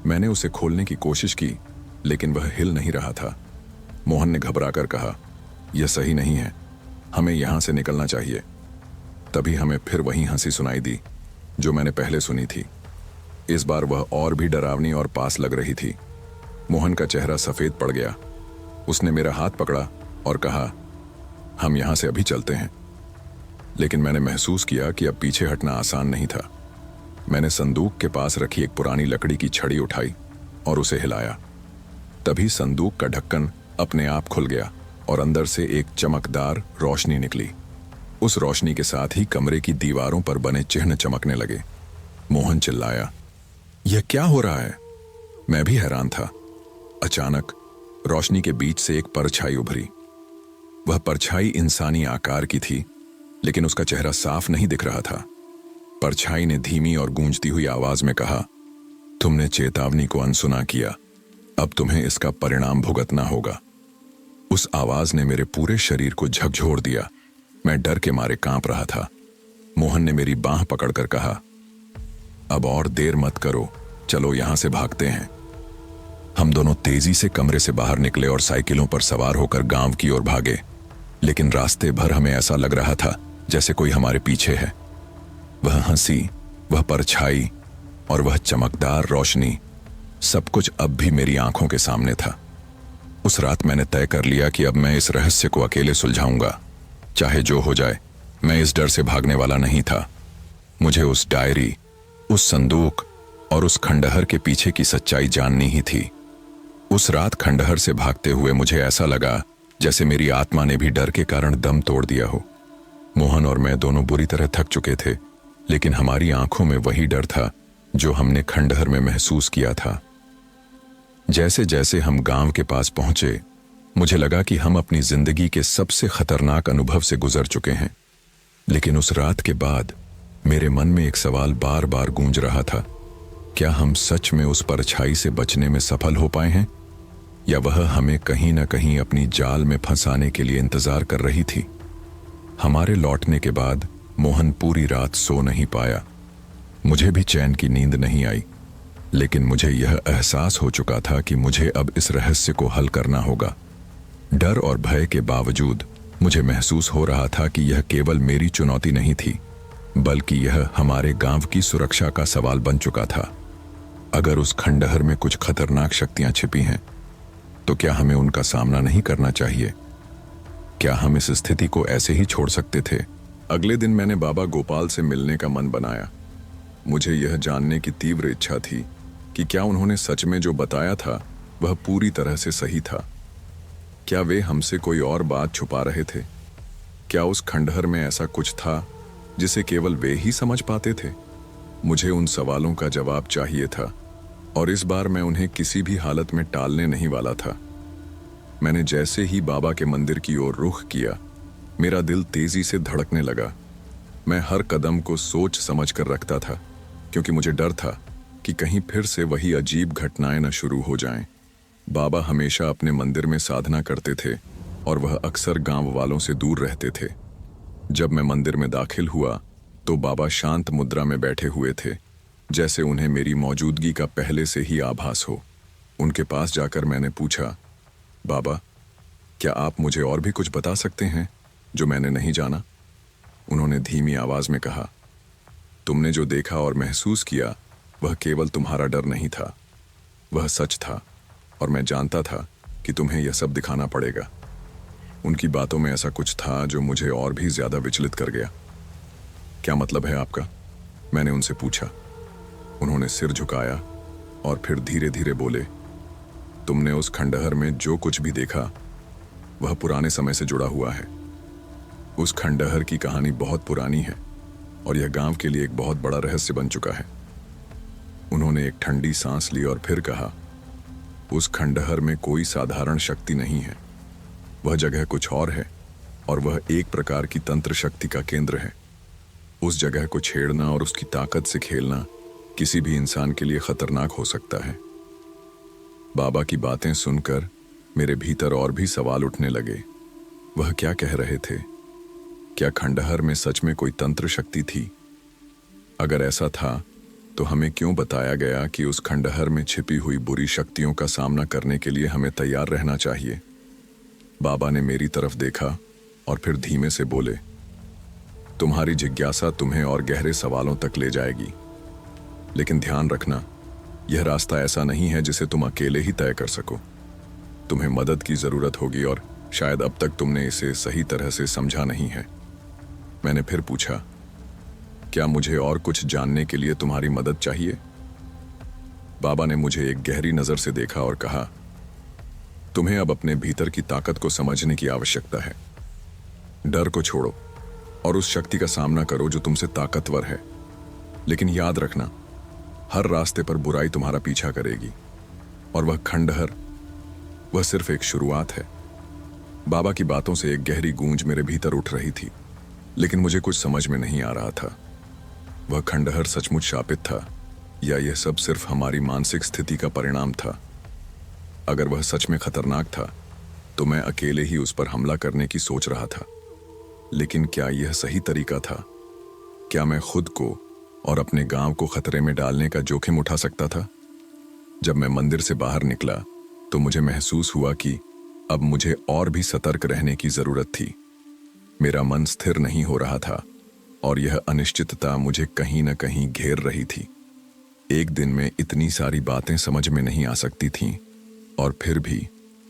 मैंने उसे खोलने की कोशिश की, लेकिन वह हिल नहीं रहा था। मोहन ने घबराकर कहा, यह सही नहीं है, हमें यहां से निकलना चाहिए। तभी हमें फिर वही हंसी सुनाई दी जो मैंने पहले सुनी थी। इस बार वह और भी डरावनी और पास लग रही थी। मोहन का चेहरा सफेद पड़ गया। उसने मेरा हाथ पकड़ा और कहा, हम यहां से अभी चलते हैं। लेकिन मैंने महसूस किया कि अब पीछे हटना आसान नहीं था। मैंने संदूक के पास रखी एक पुरानी लकड़ी की छड़ी उठाई और उसे हिलाया। तभी संदूक का ढक्कन अपने आप खुल गया और अंदर से एक चमकदार रोशनी निकली। उस रोशनी के साथ ही कमरे की दीवारों पर बने चिन्ह चमकने लगे। मोहन चिल्लाया, यह क्या हो रहा है? मैं भी हैरान था। अचानक रोशनी के बीच से एक परछाई उभरी। वह परछाई इंसानी आकार की थी, लेकिन उसका चेहरा साफ नहीं दिख रहा था। परछाई ने धीमी और गूंजती हुई आवाज में कहा, तुमने चेतावनी को अनसुना किया, अब तुम्हें इसका परिणाम भुगतना होगा। उस आवाज ने मेरे पूरे शरीर को झकझोर दिया। मैं डर के मारे कांप रहा था। मोहन ने मेरी बांह पकड़कर कहा, अब और देर मत करो, चलो यहां से भागते हैं। हम दोनों तेजी से कमरे से बाहर निकले और साइकिलों पर सवार होकर गांव की ओर भागे। लेकिन रास्ते भर हमें ऐसा लग रहा था जैसे कोई हमारे पीछे है। वह हंसी, वह परछाई और वह चमकदार रोशनी, सब कुछ अब भी मेरी आंखों के सामने था। उस रात मैंने तय कर लिया कि अब मैं इस रहस्य को अकेले सुलझाऊंगा, चाहे जो हो जाए। मैं इस डर से भागने वाला नहीं था। मुझे उस डायरी, उस संदूक और उस खंडहर के पीछे की सच्चाई जाननी ही थी। उस रात खंडहर से भागते हुए मुझे ऐसा लगा जैसे मेरी आत्मा ने भी डर के कारण दम तोड़ दिया हो। मोहन और मैं दोनों बुरी तरह थक चुके थे, लेकिन हमारी आंखों में वही डर था जो हमने खंडहर में महसूस किया था। जैसे जैसे हम गांव के पास पहुंचे, मुझे लगा कि हम अपनी जिंदगी के सबसे खतरनाक अनुभव से गुजर चुके हैं। लेकिन उस रात के बाद मेरे मन में एक सवाल बार बार गूंज रहा था, क्या हम सच में उस परछाई से बचने में सफल हो पाए हैं, या वह हमें कहीं ना कहीं अपनी जाल में फंसाने के लिए इंतजार कर रही थी। हमारे लौटने के बाद मोहन पूरी रात सो नहीं पाया। मुझे भी चैन की नींद नहीं आई, लेकिन मुझे यह एहसास हो चुका था कि मुझे अब इस रहस्य को हल करना होगा। डर और भय के बावजूद मुझे महसूस हो रहा था कि यह केवल मेरी चुनौती नहीं थी, बल्कि यह हमारे गांव की सुरक्षा का सवाल बन चुका था। अगर उस खंडहर में कुछ खतरनाक शक्तियां छिपी हैं, तो क्या हमें उनका सामना नहीं करना चाहिए? क्या हम इस स्थिति को ऐसे ही छोड़ सकते थे? अगले दिन मैंने बाबा गोपाल से मिलने का मन बनाया। मुझे यह जानने की तीव्र इच्छा थी कि क्या उन्होंने सच में जो बताया था वह पूरी तरह से सही था। क्या वे हमसे कोई और बात छुपा रहे थे? क्या उस खंडहर में ऐसा कुछ था जिसे केवल वे ही समझ पाते थे? मुझे उन सवालों का जवाब चाहिए था, और इस बार मैं उन्हें किसी भी हालत में टालने नहीं वाला था। मैंने जैसे ही बाबा के मंदिर की ओर रुख किया, मेरा दिल तेजी से धड़कने लगा। मैं हर कदम को सोच समझ कर रखता था, क्योंकि मुझे डर था कि कहीं फिर से वही अजीब घटनाएं न शुरू हो जाएं। बाबा हमेशा अपने मंदिर में साधना करते थे और वह अक्सर गांव वालों से दूर रहते थे। जब मैं मंदिर में दाखिल हुआ तो बाबा शांत मुद्रा में बैठे हुए थे, जैसे उन्हें मेरी मौजूदगी का पहले से ही आभास हो। उनके पास जाकर मैंने पूछा, बाबा, क्या आप मुझे और भी कुछ बता सकते हैं जो मैंने नहीं जाना? उन्होंने धीमी आवाज में कहा, तुमने जो देखा और महसूस किया वह केवल तुम्हारा डर नहीं था, वह सच था, और मैं जानता था कि तुम्हें यह सब दिखाना पड़ेगा। उनकी बातों में ऐसा कुछ था जो मुझे और भी ज्यादा विचलित कर गया। क्या मतलब है आपका? मैंने उनसे पूछा। उन्होंने सिर झुकाया और फिर धीरे धीरे बोले, तुमने उस खंडहर में जो कुछ भी देखा वह पुराने समय से जुड़ा हुआ है। उस खंडहर की कहानी बहुत पुरानी है और यह गांव के लिए एक बहुत बड़ा रहस्य बन चुका है। उन्होंने एक ठंडी सांस ली और फिर कहा, उस खंडहर में कोई साधारण शक्ति नहीं है, वह जगह कुछ और है, और वह एक प्रकार की तंत्र शक्ति का केंद्र है। उस जगह को छेड़ना और उसकी ताकत से खेलना किसी भी इंसान के लिए खतरनाक हो सकता है। बाबा की बातें सुनकर मेरे भीतर और भी सवाल उठने लगे। वह क्या कह रहे थे? क्या खंडहर में सच में कोई तंत्र शक्ति थी? अगर ऐसा था तो हमें क्यों बताया गया कि उस खंडहर में छिपी हुई बुरी शक्तियों का सामना करने के लिए हमें तैयार रहना चाहिए? बाबा ने मेरी तरफ देखा और फिर धीमे से बोले, तुम्हारी जिज्ञासा तुम्हें और गहरे सवालों तक ले जाएगी, लेकिन ध्यान रखना, यह रास्ता ऐसा नहीं है जिसे तुम अकेले ही तय कर सको। तुम्हें मदद की जरूरत होगी और शायद अब तक तुमने इसे सही तरह से समझा नहीं है। मैंने फिर पूछा, क्या मुझे और कुछ जानने के लिए तुम्हारी मदद चाहिए? बाबा ने मुझे एक गहरी नजर से देखा और कहा, तुम्हें अब अपने भीतर की ताकत को समझने की आवश्यकता है। डर को छोड़ो और उस शक्ति का सामना करो जो तुमसे ताकतवर है। लेकिन याद रखना, हर रास्ते पर बुराई तुम्हारा पीछा करेगी, और वह खंडहर, वह सिर्फ एक शुरुआत है। बाबा की बातों से एक गहरी गूंज मेरे भीतर उठ रही थी, लेकिन मुझे कुछ समझ में नहीं आ रहा था। वह खंडहर सचमुच शापित था, या यह सब सिर्फ हमारी मानसिक स्थिति का परिणाम था? अगर वह सच में खतरनाक था तो मैं अकेले ही उस पर हमला करने की सोच रहा था, लेकिन क्या यह सही तरीका था? क्या मैं खुद को और अपने गांव को खतरे में डालने का जोखिम उठा सकता था? जब मैं मंदिर से बाहर निकला तो मुझे महसूस हुआ कि अब मुझे और भी सतर्क रहने की जरूरत थी। मेरा मन स्थिर नहीं हो रहा था और यह अनिश्चितता मुझे कहीं न कहीं घेर रही थी। एक दिन में इतनी सारी बातें समझ में नहीं आ सकती थीं, और फिर भी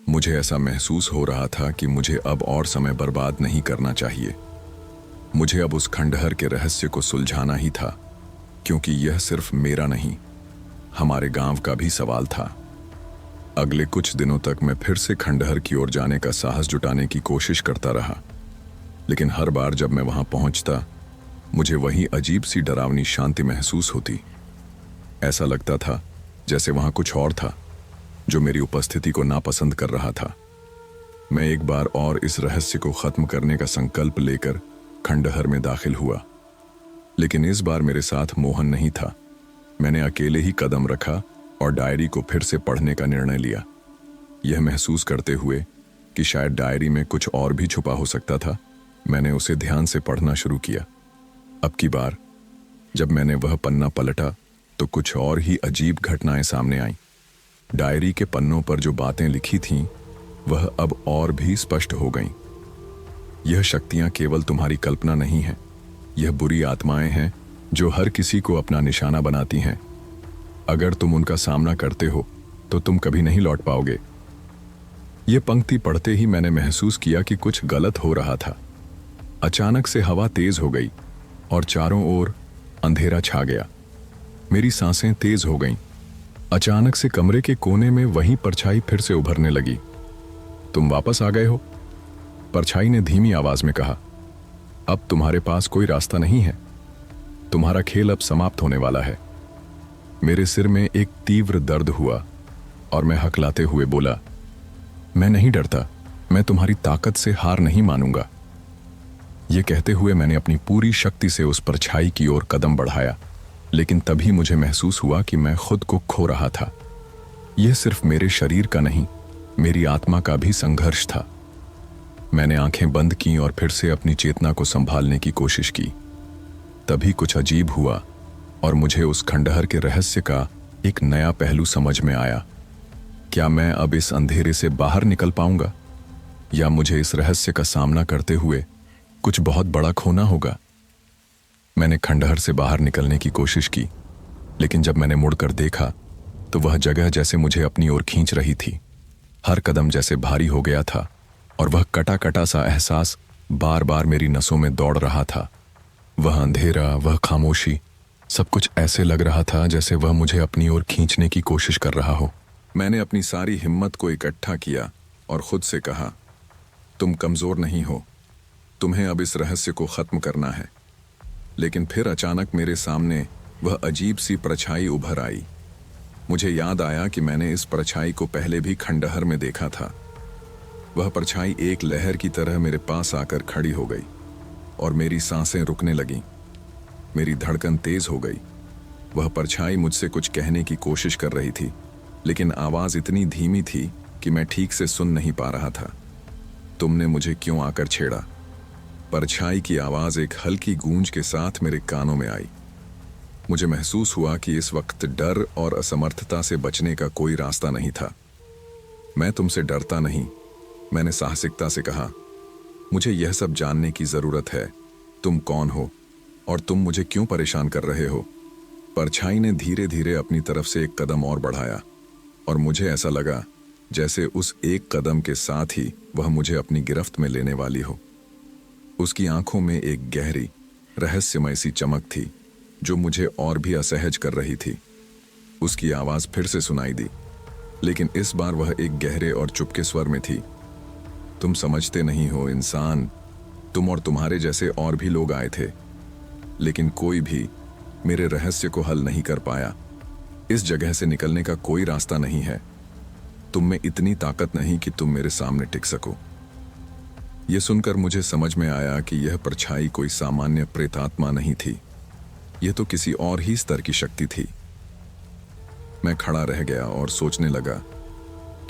मुझे ऐसा महसूस हो रहा था कि मुझे अब और समय बर्बाद नहीं करना चाहिए। मुझे अब उस खंडहर के रहस्य को सुलझाना ही था, क्योंकि यह सिर्फ मेरा नहीं, हमारे गांव का भी सवाल था। अगले कुछ दिनों तक मैं फिर से खंडहर की ओर जाने का साहस जुटाने की कोशिश करता रहा, लेकिन हर बार जब मैं वहां पहुंचता मुझे वही अजीब सी डरावनी शांति महसूस होती। ऐसा लगता था जैसे वहां कुछ और था जो मेरी उपस्थिति को नापसंद कर रहा था। मैं एक बार और इस रहस्य को खत्म करने का संकल्प लेकर खंडहर में दाखिल हुआ, लेकिन इस बार मेरे साथ मोहन नहीं था। मैंने अकेले ही कदम रखा और डायरी को फिर से पढ़ने का निर्णय लिया, यह महसूस करते हुए कि शायद डायरी में कुछ और भी छुपा हो सकता था। मैंने उसे ध्यान से पढ़ना शुरू किया। अब की बार जब मैंने वह पन्ना पलटा तो कुछ और ही अजीब घटनाएं सामने आईं। डायरी के पन्नों पर जो बातें लिखी थीं वह अब और भी स्पष्ट हो गईं। यह शक्तियां केवल तुम्हारी कल्पना नहीं हैं, यह बुरी आत्माएं हैं जो हर किसी को अपना निशाना बनाती हैं। अगर तुम उनका सामना करते हो तो तुम कभी नहीं लौट पाओगे। यह पंक्ति पढ़ते ही मैंने महसूस किया कि कुछ गलत हो रहा था। अचानक से हवा तेज हो गई और चारों ओर अंधेरा छा गया। मेरी सांसें तेज हो गईं। अचानक से कमरे के कोने में वही परछाई फिर से उभरने लगी। तुम वापस आ गए हो? परछाई ने धीमी आवाज में कहा। अब तुम्हारे पास कोई रास्ता नहीं है, तुम्हारा खेल अब समाप्त होने वाला है। मेरे सिर में एक तीव्र दर्द हुआ और मैं हकलाते हुए बोला, मैं नहीं डरता, मैं तुम्हारी ताकत से हार नहीं मानूंगा। यह कहते हुए मैंने अपनी पूरी शक्ति से उस परछाई की ओर कदम बढ़ाया, लेकिन तभी मुझे महसूस हुआ कि मैं खुद को खो रहा था। यह सिर्फ मेरे शरीर का नहीं, मेरी आत्मा का भी संघर्ष था। मैंने आंखें बंद की और फिर से अपनी चेतना को संभालने की कोशिश की। तभी कुछ अजीब हुआ और मुझे उस खंडहर के रहस्य का एक नया पहलू समझ में आया। क्या मैं अब इस अंधेरे से बाहर निकल पाऊंगा, या मुझे इस रहस्य का सामना करते हुए कुछ बहुत बड़ा खोना होगा? मैंने खंडहर से बाहर निकलने की कोशिश की, लेकिन जब मैंने मुड़कर देखा तो वह जगह जैसे मुझे अपनी ओर खींच रही थी। हर कदम जैसे भारी हो गया था और वह कटा कटा सा एहसास बार बार मेरी नसों में दौड़ रहा था। वह अंधेरा, वह खामोशी, सब कुछ ऐसे लग रहा था जैसे वह मुझे अपनी ओर खींचने की कोशिश कर रहा हो। मैंने अपनी सारी हिम्मत को इकट्ठा किया और खुद से कहा, तुम कमजोर नहीं हो, तुम्हें अब इस रहस्य को खत्म करना है। लेकिन फिर अचानक मेरे सामने वह अजीब सी परछाई उभर आई। मुझे याद आया कि मैंने इस परछाई को पहले भी खंडहर में देखा था। वह परछाई एक लहर की तरह मेरे पास आकर खड़ी हो गई और मेरी सांसें रुकने लगीं। मेरी धड़कन तेज हो गई। वह परछाई मुझसे कुछ कहने की कोशिश कर रही थी, लेकिन आवाज इतनी धीमी थी कि मैं ठीक से सुन नहीं पा रहा था। तुमने मुझे क्यों आकर छेड़ा? परछाई की आवाज एक हल्की गूंज के साथ मेरे कानों में आई। मुझे महसूस हुआ कि इस वक्त डर और असमर्थता से बचने का कोई रास्ता नहीं था। मैं तुमसे डरता नहीं, मैंने साहसिकता से कहा। मुझे यह सब जानने की जरूरत है, तुम कौन हो और तुम मुझे क्यों परेशान कर रहे हो? परछाई ने धीरे धीरे अपनी तरफ से एक कदम और बढ़ाया और मुझे ऐसा लगा जैसे उस एक कदम के साथ ही वह मुझे अपनी गिरफ्त में लेने वाली हो। उसकी आंखों में एक गहरी, रहस्यमय सी चमक थी जो मुझे और भी असहज कर रही थी। उसकी आवाज फिर से सुनाई दी, लेकिन इस बार वह एक गहरे और चुपके स्वर में थी। तुम समझते नहीं हो इंसान, तुम और तुम्हारे जैसे और भी लोग आए थे, लेकिन कोई भी मेरे रहस्य को हल नहीं कर पाया। इस जगह से निकलने का कोई रास्ता नहीं है। तुम में इतनी ताकत नहीं कि तुम मेरे सामने टिक सको। यह सुनकर मुझे समझ में आया कि यह परछाई कोई सामान्य प्रेतात्मा नहीं थी, यह तो किसी और ही स्तर की शक्ति थी। मैं खड़ा रह गया और सोचने लगा,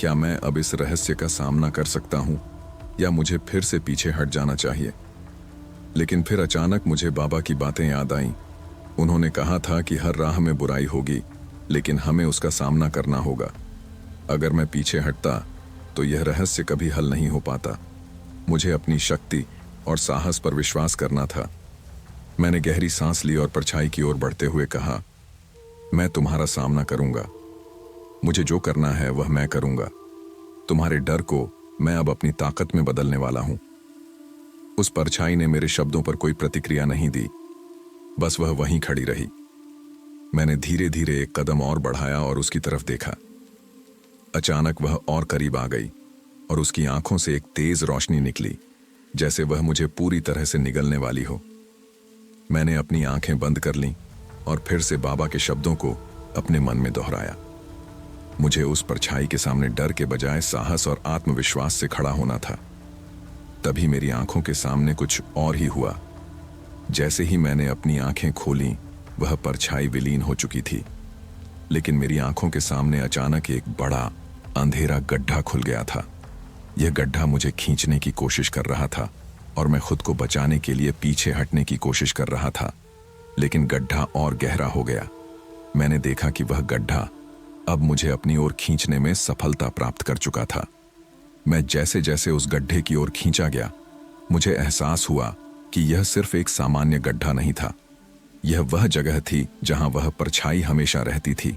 क्या मैं अब इस रहस्य का सामना कर सकता हूं या मुझे फिर से पीछे हट जाना चाहिए? लेकिन फिर अचानक मुझे बाबा की बातें याद आईं। उन्होंने कहा था कि हर राह में बुराई होगी, लेकिन हमें उसका सामना करना होगा। अगर मैं पीछे हटता तो यह रहस्य कभी हल नहीं हो पाता। मुझे अपनी शक्ति और साहस पर विश्वास करना था। मैंने गहरी सांस ली और परछाई की ओर बढ़ते हुए कहा, मैं तुम्हारा सामना करूंगा। मुझे जो करना है वह मैं करूंगा। तुम्हारे डर को मैं अब अपनी ताकत में बदलने वाला हूं। उस परछाई ने मेरे शब्दों पर कोई प्रतिक्रिया नहीं दी, बस वह वहीं खड़ी रही। मैंने धीरे धीरे एक कदम और बढ़ाया और उसकी तरफ देखा। अचानक वह और करीब आ गई और उसकी आंखों से एक तेज रोशनी निकली, जैसे वह मुझे पूरी तरह से निगलने वाली हो। मैंने अपनी आंखें बंद कर लीं और फिर से बाबा के शब्दों को अपने मन में दोहराया। मुझे उस परछाई के सामने डर के बजाय साहस और आत्मविश्वास से खड़ा होना था। तभी मेरी आंखों के सामने कुछ और ही हुआ। जैसे ही मैंने अपनी आंखें खोलीं, वह परछाई विलीन हो चुकी थी, लेकिन मेरी आंखों के सामने अचानक एक बड़ा अंधेरा गड्ढा खुल गया था। यह गड्ढा मुझे खींचने की कोशिश कर रहा था और मैं खुद को बचाने के लिए पीछे हटने की कोशिश कर रहा था, लेकिन गड्ढा और गहरा हो गया। मैंने देखा कि वह गड्ढा अब मुझे अपनी ओर खींचने में सफलता प्राप्त कर चुका था। मैं जैसे जैसे उस गड्ढे की ओर खींचा गया, मुझे एहसास हुआ कि यह सिर्फ एक सामान्य गड्ढा नहीं था। यह वह जगह थी जहां वह परछाई हमेशा रहती थी।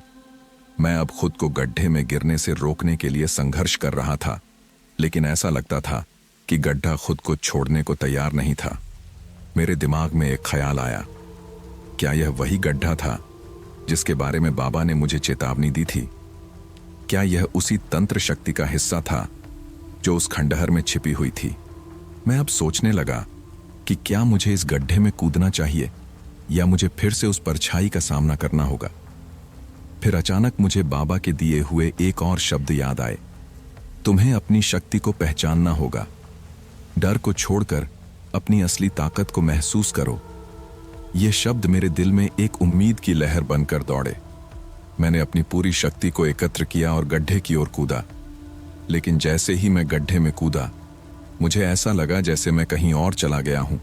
मैं अब खुद को गड्ढे में गिरने से रोकने के लिए संघर्ष कर रहा था, लेकिन ऐसा लगता था कि गड्ढा खुद को छोड़ने को तैयार नहीं था। मेरे दिमाग में एक ख्याल आया, क्या यह वही गड्ढा था जिसके बारे में बाबा ने मुझे चेतावनी दी थी? क्या यह उसी तंत्र शक्ति का हिस्सा था जो उस खंडहर में छिपी हुई थी? मैं अब सोचने लगा कि क्या मुझे इस गड्ढे में कूदना चाहिए या मुझे फिर से उस परछाई का सामना करना होगा। फिर अचानक मुझे बाबा के दिए हुए एक और शब्द याद आए, तुम्हें अपनी शक्ति को पहचानना होगा। डर को छोड़कर अपनी असली ताकत को महसूस करो। ये शब्द मेरे दिल में एक उम्मीद की लहर बनकर दौड़े। मैंने अपनी पूरी शक्ति को एकत्र किया और गड्ढे की ओर कूदा, लेकिन जैसे ही मैं गड्ढे में कूदा, मुझे ऐसा लगा जैसे मैं कहीं और चला गया हूं।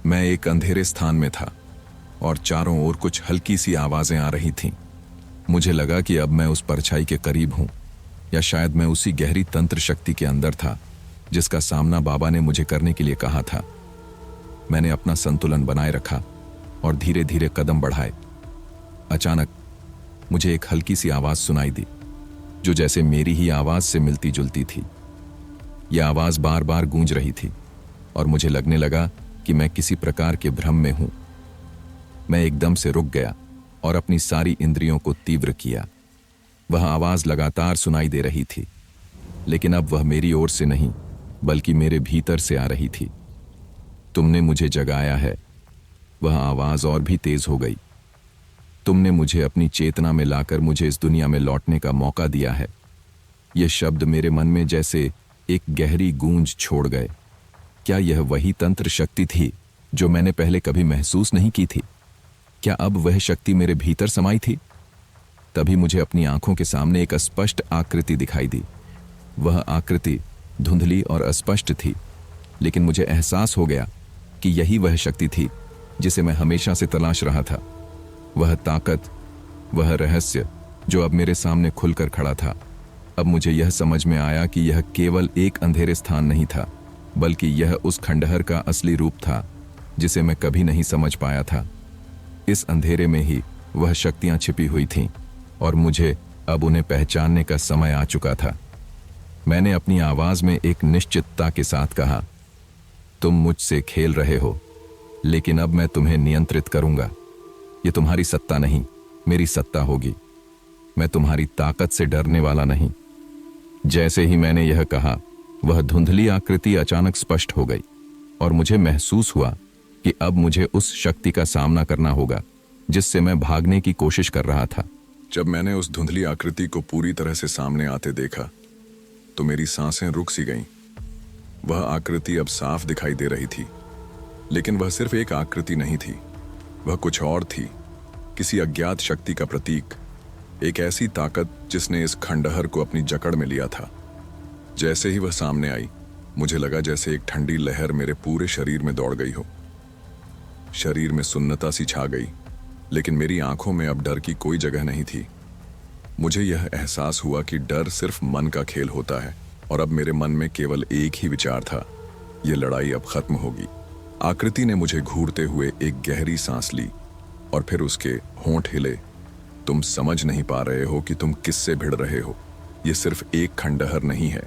मैं एक अंधेरे स्थान में था और चारों ओर कुछ हल्की सी आवाजें आ रही थीं। मुझे लगा कि अब मैं उस परछाई के करीब हूं, या शायद मैं उसी गहरी तंत्र शक्ति के अंदर था जिसका सामना बाबा ने मुझे करने के लिए कहा था। मैंने अपना संतुलन बनाए रखा और धीरे धीरे कदम बढ़ाए। अचानक मुझे एक हल्की सी आवाज सुनाई दी, जो जैसे मेरी ही आवाज से मिलती जुलती थी। यह आवाज बार बार गूंज रही थी और मुझे लगने लगा कि मैं किसी प्रकार के भ्रम में हूं। मैं एकदम से रुक गया और अपनी सारी इंद्रियों को तीव्र किया। वह आवाज लगातार सुनाई दे रही थी, लेकिन अब वह मेरी ओर से नहीं बल्कि मेरे भीतर से आ रही थी। तुमने मुझे जगाया है। वह आवाज और भी तेज हो गई। तुमने मुझे अपनी चेतना में लाकर मुझे इस दुनिया में लौटने का मौका दिया है। ये शब्द मेरे मन में जैसे एक गहरी गूंज छोड़ गए। क्या यह वही तंत्र शक्ति थी जो मैंने पहले कभी महसूस नहीं की थी? क्या अब वह शक्ति मेरे भीतर समाई थी? तभी मुझे अपनी आंखों के सामने एक अस्पष्ट आकृति दिखाई दी। वह आकृति धुंधली और अस्पष्ट थी, लेकिन मुझे एहसास हो गया कि यही वह शक्ति थी जिसे मैं हमेशा से तलाश रहा था। वह ताकत, वह रहस्य जो अब मेरे सामने खुलकर खड़ा था। अब मुझे यह समझ में आया कि यह केवल एक अंधेरे स्थान नहीं था, बल्कि यह उस खंडहर का असली रूप था जिसे मैं कभी नहीं समझ पाया था। इस अंधेरे में ही वह शक्तियां छिपी हुई थीं और मुझे अब उन्हें पहचानने का समय आ चुका था। मैंने अपनी आवाज में एक निश्चितता के साथ कहा, तुम मुझसे खेल रहे हो, लेकिन अब मैं तुम्हें नियंत्रित करूंगा। ये तुम्हारी सत्ता नहीं, मेरी सत्ता होगी। मैं तुम्हारी ताकत से डरने वाला नहीं। जैसे ही मैंने यह कहा, वह धुंधली आकृति अचानक स्पष्ट हो गई और मुझे महसूस हुआ कि अब मुझे उस शक्ति का सामना करना होगा जिससे मैं भागने की कोशिश कर रहा था। जब मैंने उस धुंधली आकृति को पूरी तरह से सामने आते देखा तो मेरी सांसें रुक सी गईं। वह आकृति अब साफ दिखाई दे रही थी, लेकिन वह सिर्फ एक आकृति नहीं थी। वह कुछ और थी, किसी अज्ञात शक्ति का प्रतीक, एक ऐसी ताकत जिसने इस खंडहर को अपनी जकड़ में लिया था। जैसे ही वह सामने आई, मुझे लगा जैसे एक ठंडी लहर मेरे पूरे शरीर में दौड़ गई हो। शरीर में सुन्नता सी छा गई, लेकिन मेरी आंखों में अब डर की कोई जगह नहीं थी। मुझे यह एहसास हुआ कि डर सिर्फ मन का खेल होता है और अब मेरे मन में केवल एक ही विचार था, यह लड़ाई अब खत्म होगी। आकृति ने मुझे घूरते हुए एक गहरी सांस ली और फिर उसके होंठ हिले। तुम समझ नहीं पा रहे हो कि तुम किससे भिड़ रहे हो। यह सिर्फ एक खंडहर नहीं है,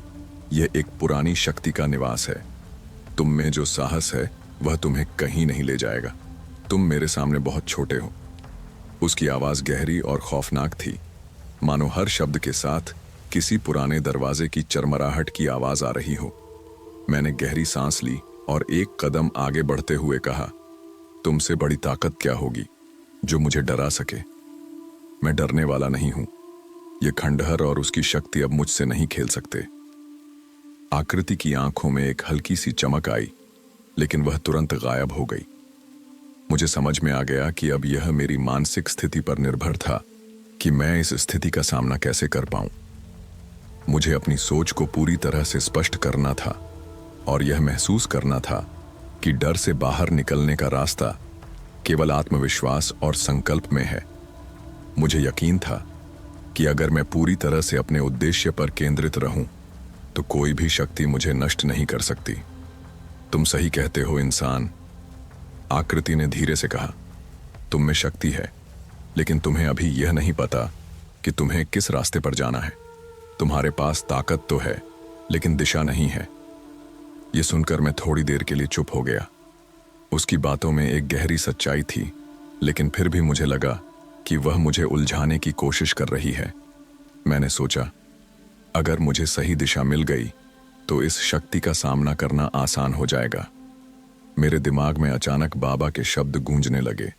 यह एक पुरानी शक्ति का निवास है। तुम में जो साहस है वह तुम्हें कहीं नहीं ले जाएगा। तुम मेरे सामने बहुत छोटे हो। उसकी आवाज गहरी और खौफनाक थी, मानो हर शब्द के साथ किसी पुराने दरवाजे की चरमराहट की आवाज आ रही हो। मैंने गहरी सांस ली और एक कदम आगे बढ़ते हुए कहा, तुमसे बड़ी ताकत क्या होगी जो मुझे डरा सके? मैं डरने वाला नहीं हूं। यह खंडहर और उसकी शक्ति अब मुझसे नहीं खेल सकते। आकृति की आंखों में एक हल्की सी चमक आई, लेकिन वह तुरंत गायब हो गई। मुझे समझ में आ गया कि अब यह मेरी मानसिक स्थिति पर निर्भर था कि मैं इस स्थिति का सामना कैसे कर पाऊं। मुझे अपनी सोच को पूरी तरह से स्पष्ट करना था और यह महसूस करना था कि डर से बाहर निकलने का रास्ता केवल आत्मविश्वास और संकल्प में है। मुझे यकीन था कि अगर मैं पूरी तरह से अपने उद्देश्य पर केंद्रित रहूं, तो कोई भी शक्ति मुझे नष्ट नहीं कर सकती। तुम सही कहते हो इंसान, आकृति ने धीरे से कहा। तुम में शक्ति है, लेकिन तुम्हें अभी यह नहीं पता कि तुम्हें किस रास्ते पर जाना है। तुम्हारे पास ताकत तो है, लेकिन दिशा नहीं है। यह सुनकर मैं थोड़ी देर के लिए चुप हो गया। उसकी बातों में एक गहरी सच्चाई थी, लेकिन फिर भी मुझे लगा कि वह मुझे उलझाने की कोशिश कर रही है। मैंने सोचा, अगर मुझे सही दिशा मिल गई तो इस शक्ति का सामना करना आसान हो जाएगा। मेरे दिमाग में अचानक बाबा के शब्द गूंजने लगे,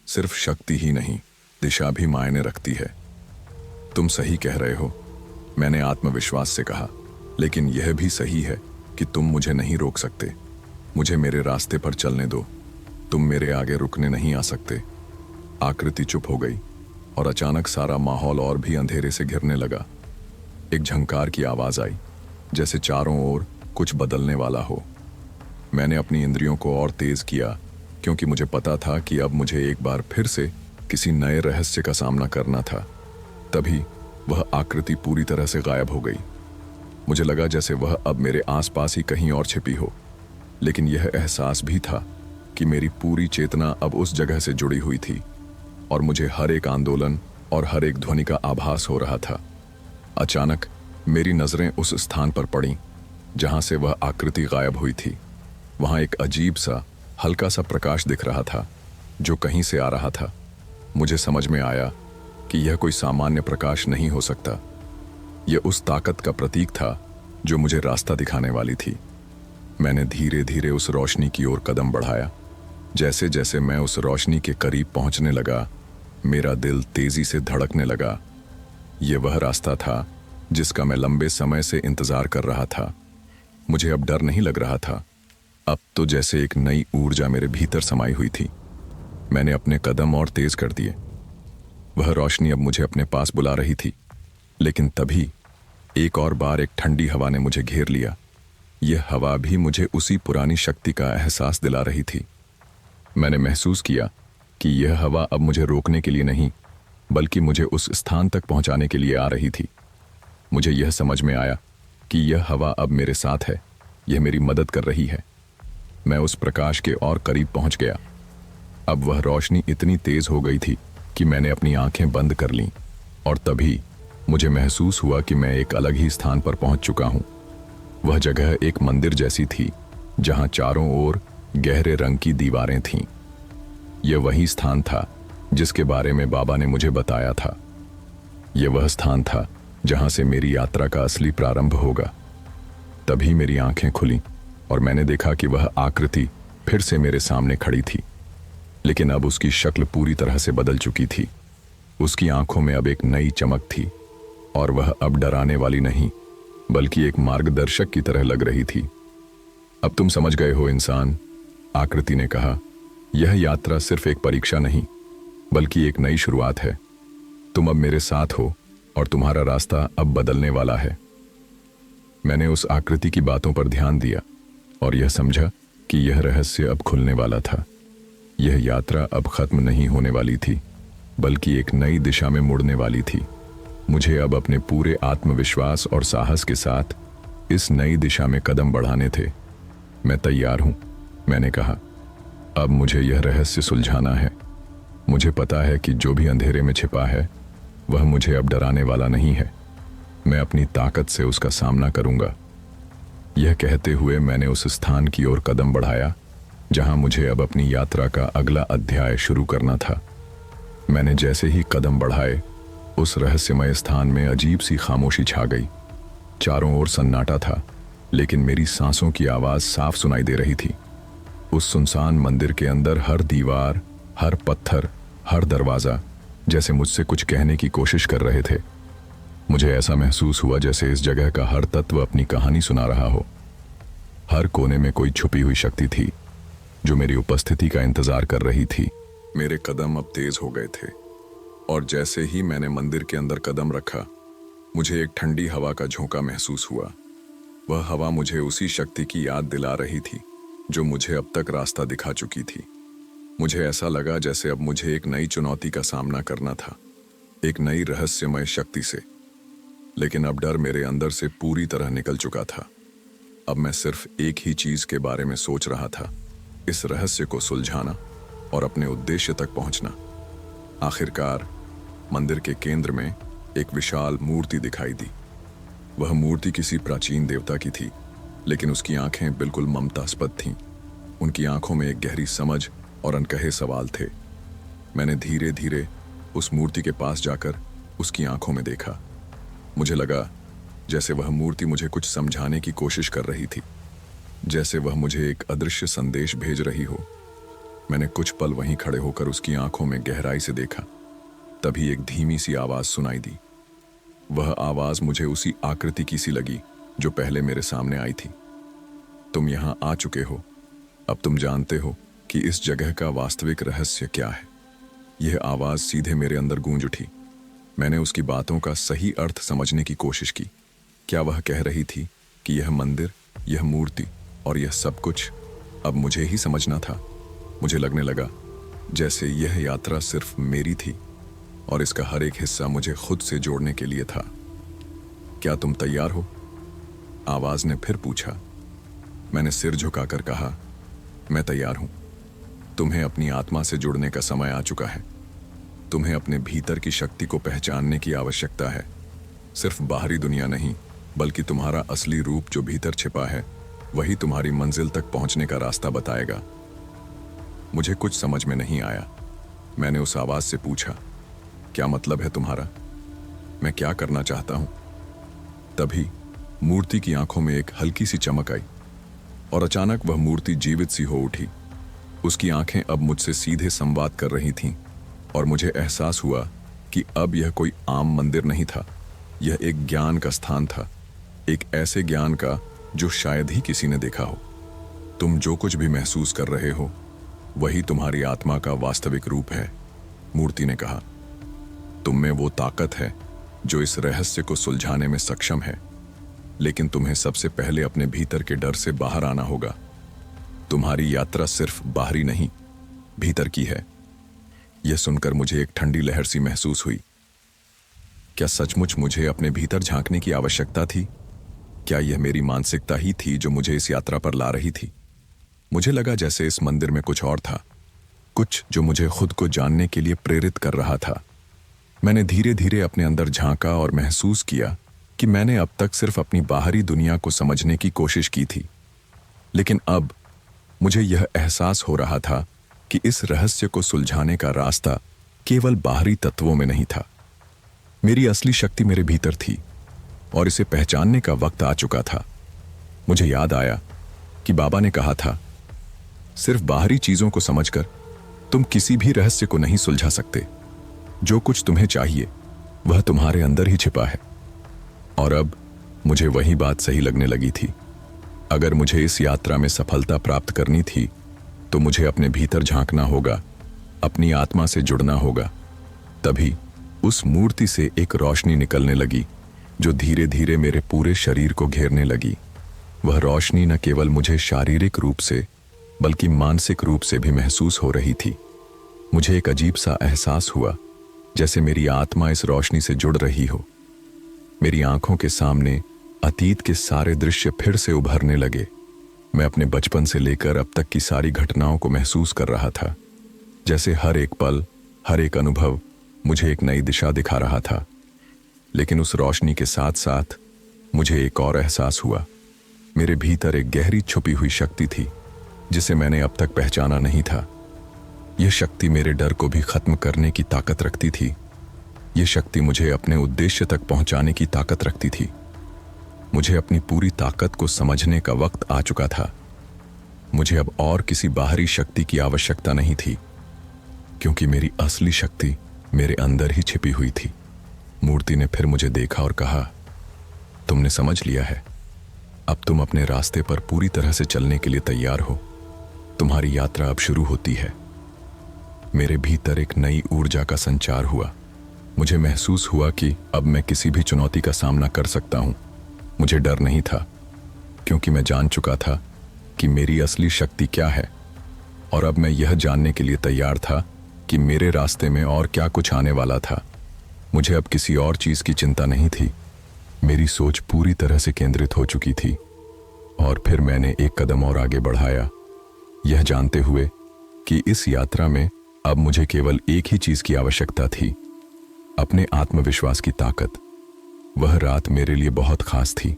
सिर्फ शक्ति ही नहीं, दिशा भी मायने रखती है। तुम सही कह रहे हो, मैंने आत्मविश्वास से कहा, लेकिन यह भी सही है कि तुम मुझे नहीं रोक सकते। मुझे मेरे रास्ते पर चलने दो, तुम मेरे आगे रुकने नहीं आ सकते। आकृति चुप हो गई और अचानक सारा माहौल और भी अंधेरे से घिरने लगा। एक झंकार की आवाज आई, जैसे चारों ओर कुछ बदलने वाला हो। मैंने अपनी इंद्रियों को और तेज किया, क्योंकि मुझे पता था कि अब मुझे एक बार फिर से किसी नए रहस्य का सामना करना था। तभी वह आकृति पूरी तरह से गायब हो गई। मुझे लगा जैसे वह अब मेरे आसपास ही कहीं और छिपी हो, लेकिन यह एहसास भी था कि मेरी पूरी चेतना अब उस जगह से जुड़ी हुई थी और मुझे हर एक आंदोलन और हर एक ध्वनि का आभास हो रहा था। अचानक मेरी नजरें उस स्थान पर पड़ीं जहां से वह आकृति गायब हुई थी। वहां एक अजीब सा हल्का सा प्रकाश दिख रहा था जो कहीं से आ रहा था। मुझे समझ में आया कि यह कोई सामान्य प्रकाश नहीं हो सकता। यह उस ताकत का प्रतीक था जो मुझे रास्ता दिखाने वाली थी। मैंने धीरे धीरे उस रोशनी की ओर कदम बढ़ाया। जैसे जैसे मैं उस रोशनी के करीब पहुंचने लगा, मेरा दिल तेजी से धड़कने लगा। यह वह रास्ता था जिसका मैं लंबे समय से इंतजार कर रहा था। मुझे अब डर नहीं लग रहा था, अब तो जैसे एक नई ऊर्जा मेरे भीतर समाई हुई थी। मैंने अपने कदम और तेज कर दिए। वह रोशनी अब मुझे अपने पास बुला रही थी, लेकिन तभी एक और बार एक ठंडी हवा ने मुझे घेर लिया। यह हवा भी मुझे उसी पुरानी शक्ति का एहसास दिला रही थी। मैंने महसूस किया कि यह हवा अब मुझे रोकने के लिए नहीं, बल्कि मुझे उस स्थान तक पहुंचाने के लिए आ रही थी। मुझे यह समझ में आया कि यह हवा अब मेरे साथ है, यह मेरी मदद कर रही है। मैं उस प्रकाश के और करीब पहुंच गया। अब वह रोशनी इतनी तेज हो गई थी कि मैंने अपनी आंखें बंद कर लीं, और तभी मुझे महसूस हुआ कि मैं एक अलग ही स्थान पर पहुंच चुका हूं। वह जगह एक मंदिर जैसी थी, जहां चारों ओर गहरे रंग की दीवारें थीं। यह वही स्थान था जिसके बारे में बाबा ने मुझे बताया था। यह वह स्थान था जहां से मेरी यात्रा का असली प्रारंभ होगा। तभी मेरी आंखें खुलीं और मैंने देखा कि वह आकृति फिर से मेरे सामने खड़ी थी, लेकिन अब उसकी शक्ल पूरी तरह से बदल चुकी थी। उसकी आंखों में अब एक नई चमक थी और वह अब डराने वाली नहीं, बल्कि एक मार्गदर्शक की तरह लग रही थी। अब तुम समझ गए हो इंसान, आकृति ने कहा। यह यात्रा सिर्फ एक परीक्षा नहीं, बल्कि एक नई शुरुआत है। तुम अब मेरे साथ हो और तुम्हारा रास्ता अब बदलने वाला है। मैंने उस आकृति की बातों पर ध्यान दिया और यह समझा कि यह रहस्य अब खुलने वाला था। यह यात्रा अब खत्म नहीं होने वाली थी, बल्कि एक नई दिशा में मुड़ने वाली थी। मुझे अब अपने पूरे आत्मविश्वास और साहस के साथ इस नई दिशा में कदम बढ़ाने थे। मैं तैयार हूं, मैंने कहा। अब मुझे यह रहस्य सुलझाना है। मुझे पता है कि जो भी अंधेरे में छिपा है, वह मुझे अब डराने वाला नहीं है। मैं अपनी ताकत से उसका सामना करूंगा। यह कहते हुए मैंने उस स्थान की ओर कदम बढ़ाया जहां मुझे अब अपनी यात्रा का अगला अध्याय शुरू करना था। मैंने जैसे ही कदम बढ़ाए, उस रहस्यमय स्थान में अजीब सी खामोशी छा गई। चारों ओर सन्नाटा था, लेकिन मेरी सांसों की आवाज साफ सुनाई दे रही थी। उस सुनसान मंदिर के अंदर हर दीवार, हर पत्थर, हर दरवाजा जैसे मुझसे कुछ कहने की कोशिश कर रहे थे। मुझे ऐसा महसूस हुआ जैसे इस जगह का हर तत्व अपनी कहानी सुना रहा हो। हर कोने में कोई छुपी हुई शक्ति थी जो मेरी उपस्थिति का इंतजार कर रही थी। मेरे कदम अब तेज हो गए थे और जैसे ही मैंने मंदिर के अंदर कदम रखा, मुझे एक ठंडी हवा का झोंका महसूस हुआ। वह हवा मुझे उसी शक्ति की याद दिला रही थी जो मुझे अब तक रास्ता दिखा चुकी थी। मुझे ऐसा लगा जैसे अब मुझे एक नई चुनौती का सामना करना था, एक नई रहस्यमय शक्ति से। लेकिन अब डर मेरे अंदर से पूरी तरह निकल चुका था। अब मैं सिर्फ एक ही चीज के बारे में सोच रहा था, इस रहस्य को सुलझाना और अपने उद्देश्य तक पहुंचना। आखिरकार मंदिर के केंद्र में एक विशाल मूर्ति दिखाई दी। वह मूर्ति किसी प्राचीन देवता की थी, लेकिन उसकी आंखें बिल्कुल ममतास्पद थीं। उनकी आंखों में एक गहरी समझ और अनकहे सवाल थे। मैंने धीरे धीरे उस मूर्ति के पास जाकर उसकी आंखों में देखा। मुझे लगा जैसे वह मूर्ति मुझे कुछ समझाने की कोशिश कर रही थी, जैसे वह मुझे एक अदृश्य संदेश भेज रही हो। मैंने कुछ पल वहीं खड़े होकर उसकी आंखों में गहराई से देखा। तभी एक धीमी सी आवाज सुनाई दी। वह आवाज मुझे उसी आकृति की सी लगी जो पहले मेरे सामने आई थी। तुम यहां आ चुके हो, अब तुम जानते हो कि इस जगह का वास्तविक रहस्य क्या है। यह आवाज सीधे मेरे अंदर गूंज उठी। मैंने उसकी बातों का सही अर्थ समझने की कोशिश की। क्या वह कह रही थी कि यह मंदिर, यह मूर्ति और यह सब कुछ अब मुझे ही समझना था? मुझे लगने लगा जैसे यह यात्रा सिर्फ मेरी थी और इसका हर एक हिस्सा मुझे खुद से जोड़ने के लिए था। क्या तुम तैयार हो? आवाज ने फिर पूछा। मैंने सिर झुकाकर कहा, मैं तैयार हूं। तुम्हें अपनी आत्मा से जुड़ने का समय आ चुका है। तुम्हें अपने भीतर की शक्ति को पहचानने की आवश्यकता है। सिर्फ बाहरी दुनिया नहीं, बल्कि तुम्हारा असली रूप जो भीतर छिपा है, वही तुम्हारी मंजिल तक पहुंचने का रास्ता बताएगा। मुझे कुछ समझ में नहीं आया। मैंने उस आवाज से पूछा, क्या मतलब है तुम्हारा? मैं क्या करना चाहता हूं? तभी मूर्ति की आंखों में एक हल्की सी चमक आई और अचानक वह मूर्ति जीवित सी हो उठी। उसकी आंखें अब मुझसे सीधे संवाद कर रही थीं और मुझे एहसास हुआ कि अब यह कोई आम मंदिर नहीं था। यह एक ज्ञान का स्थान था, एक ऐसे ज्ञान का जो शायद ही किसी ने देखा हो। तुम जो कुछ भी महसूस कर रहे हो, वही तुम्हारी आत्मा का वास्तविक रूप है, मूर्ति ने कहा। तुम में वो ताकत है जो इस रहस्य को सुलझाने में सक्षम है, लेकिन तुम्हें सबसे पहले अपने भीतर के डर से बाहर आना होगा। तुम्हारी यात्रा सिर्फ बाहरी नहीं, भीतर की है। यह सुनकर मुझे एक ठंडी लहर सी महसूस हुई। क्या सचमुच मुझे अपने भीतर झांकने की आवश्यकता थी? क्या यह मेरी मानसिकता ही थी जो मुझे इस यात्रा पर ला रही थी? मुझे लगा जैसे इस मंदिर में कुछ और था, कुछ जो मुझे खुद को जानने के लिए प्रेरित कर रहा था। मैंने धीरे धीरे अपने अंदर झांका और महसूस किया कि मैंने अब तक सिर्फ अपनी बाहरी दुनिया को समझने की कोशिश की थी, लेकिन अब मुझे यह एहसास हो रहा था कि इस रहस्य को सुलझाने का रास्ता केवल बाहरी तत्वों में नहीं था। मेरी असली शक्ति मेरे भीतर थी और इसे पहचानने का वक्त आ चुका था। मुझे याद आया कि बाबा ने कहा था, सिर्फ बाहरी चीजों को समझकर तुम किसी भी रहस्य को नहीं सुलझा सकते। जो कुछ तुम्हें चाहिए वह तुम्हारे अंदर ही छिपा है। और अब मुझे वही बात सही लगने लगी थी। अगर मुझे इस यात्रा में सफलता प्राप्त करनी थी तो मुझे अपने भीतर झांकना होगा, अपनी आत्मा से जुड़ना होगा। तभी उस मूर्ति से एक रोशनी निकलने लगी जो धीरे धीरे मेरे पूरे शरीर को घेरने लगी। वह रोशनी न केवल मुझे शारीरिक रूप से बल्कि मानसिक रूप से भी महसूस हो रही थी। मुझे एक अजीब सा एहसास हुआ जैसे मेरी आत्मा इस रोशनी से जुड़ रही हो। मेरी आंखों के सामने अतीत के सारे दृश्य फिर से उभरने लगे। मैं अपने बचपन से लेकर अब तक की सारी घटनाओं को महसूस कर रहा था, जैसे हर एक पल, हर एक अनुभव मुझे एक नई दिशा दिखा रहा था। लेकिन उस रोशनी के साथ साथ मुझे एक और एहसास हुआ। मेरे भीतर एक गहरी छुपी हुई शक्ति थी जिसे मैंने अब तक पहचाना नहीं था। यह शक्ति मेरे डर को भी खत्म करने की ताकत रखती थी। ये शक्ति मुझे अपने उद्देश्य तक पहुंचाने की ताकत रखती थी। मुझे अपनी पूरी ताकत को समझने का वक्त आ चुका था। मुझे अब और किसी बाहरी शक्ति की आवश्यकता नहीं थी, क्योंकि मेरी असली शक्ति मेरे अंदर ही छिपी हुई थी। मूर्ति ने फिर मुझे देखा और कहा, तुमने समझ लिया है। अब तुम अपने रास्ते पर पूरी तरह से चलने के लिए तैयार हो। तुम्हारी यात्रा अब शुरू होती है। मेरे भीतर एक नई ऊर्जा का संचार हुआ। मुझे महसूस हुआ कि अब मैं किसी भी चुनौती का सामना कर सकता हूं। मुझे डर नहीं था, क्योंकि मैं जान चुका था कि मेरी असली शक्ति क्या है। और अब मैं यह जानने के लिए तैयार था कि मेरे रास्ते में और क्या कुछ आने वाला था। मुझे अब किसी और चीज की चिंता नहीं थी। मेरी सोच पूरी तरह से केंद्रित हो चुकी थी। और फिर मैंने एक कदम और आगे बढ़ाया, यह जानते हुए कि इस यात्रा में अब मुझे केवल एक ही चीज की आवश्यकता थी, अपने आत्मविश्वास की ताकत। वह रात मेरे लिए बहुत खास थी।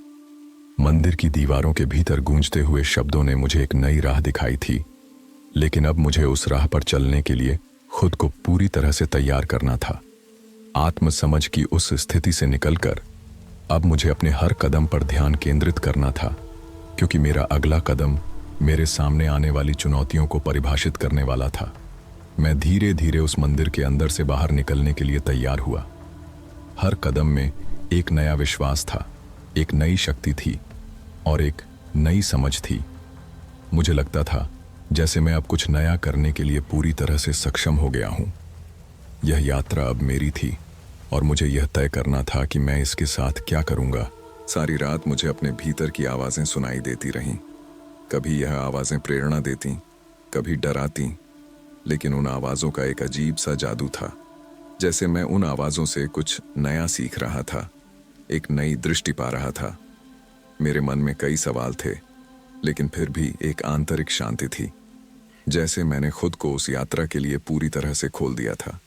मंदिर की दीवारों के भीतर गूंजते हुए शब्दों ने मुझे एक नई राह दिखाई थी, लेकिन अब मुझे उस राह पर चलने के लिए खुद को पूरी तरह से तैयार करना था। आत्मसमझ की उस स्थिति से निकलकर अब मुझे अपने हर कदम पर ध्यान केंद्रित करना था, क्योंकि मेरा अगला कदम मेरे सामने आने वाली चुनौतियों को परिभाषित करने वाला था। मैं धीरे धीरे उस मंदिर के अंदर से बाहर निकलने के लिए तैयार हुआ। हर कदम में एक नया विश्वास था, एक नई शक्ति थी और एक नई समझ थी। मुझे लगता था जैसे मैं अब कुछ नया करने के लिए पूरी तरह से सक्षम हो गया हूं। यह यात्रा अब मेरी थी और मुझे यह तय करना था कि मैं इसके साथ क्या करूंगा। सारी रात मुझे अपने भीतर की आवाजें सुनाई देती रहीं। कभी यह आवाजें प्रेरणा देती, कभी डराती, लेकिन उन आवाजों का एक अजीब सा जादू था। जैसे मैं उन आवाजों से कुछ नया सीख रहा था, एक नई दृष्टि पा रहा था। मेरे मन में कई सवाल थे, लेकिन फिर भी एक आंतरिक शांति थी, जैसे मैंने खुद को उस यात्रा के लिए पूरी तरह से खोल दिया था।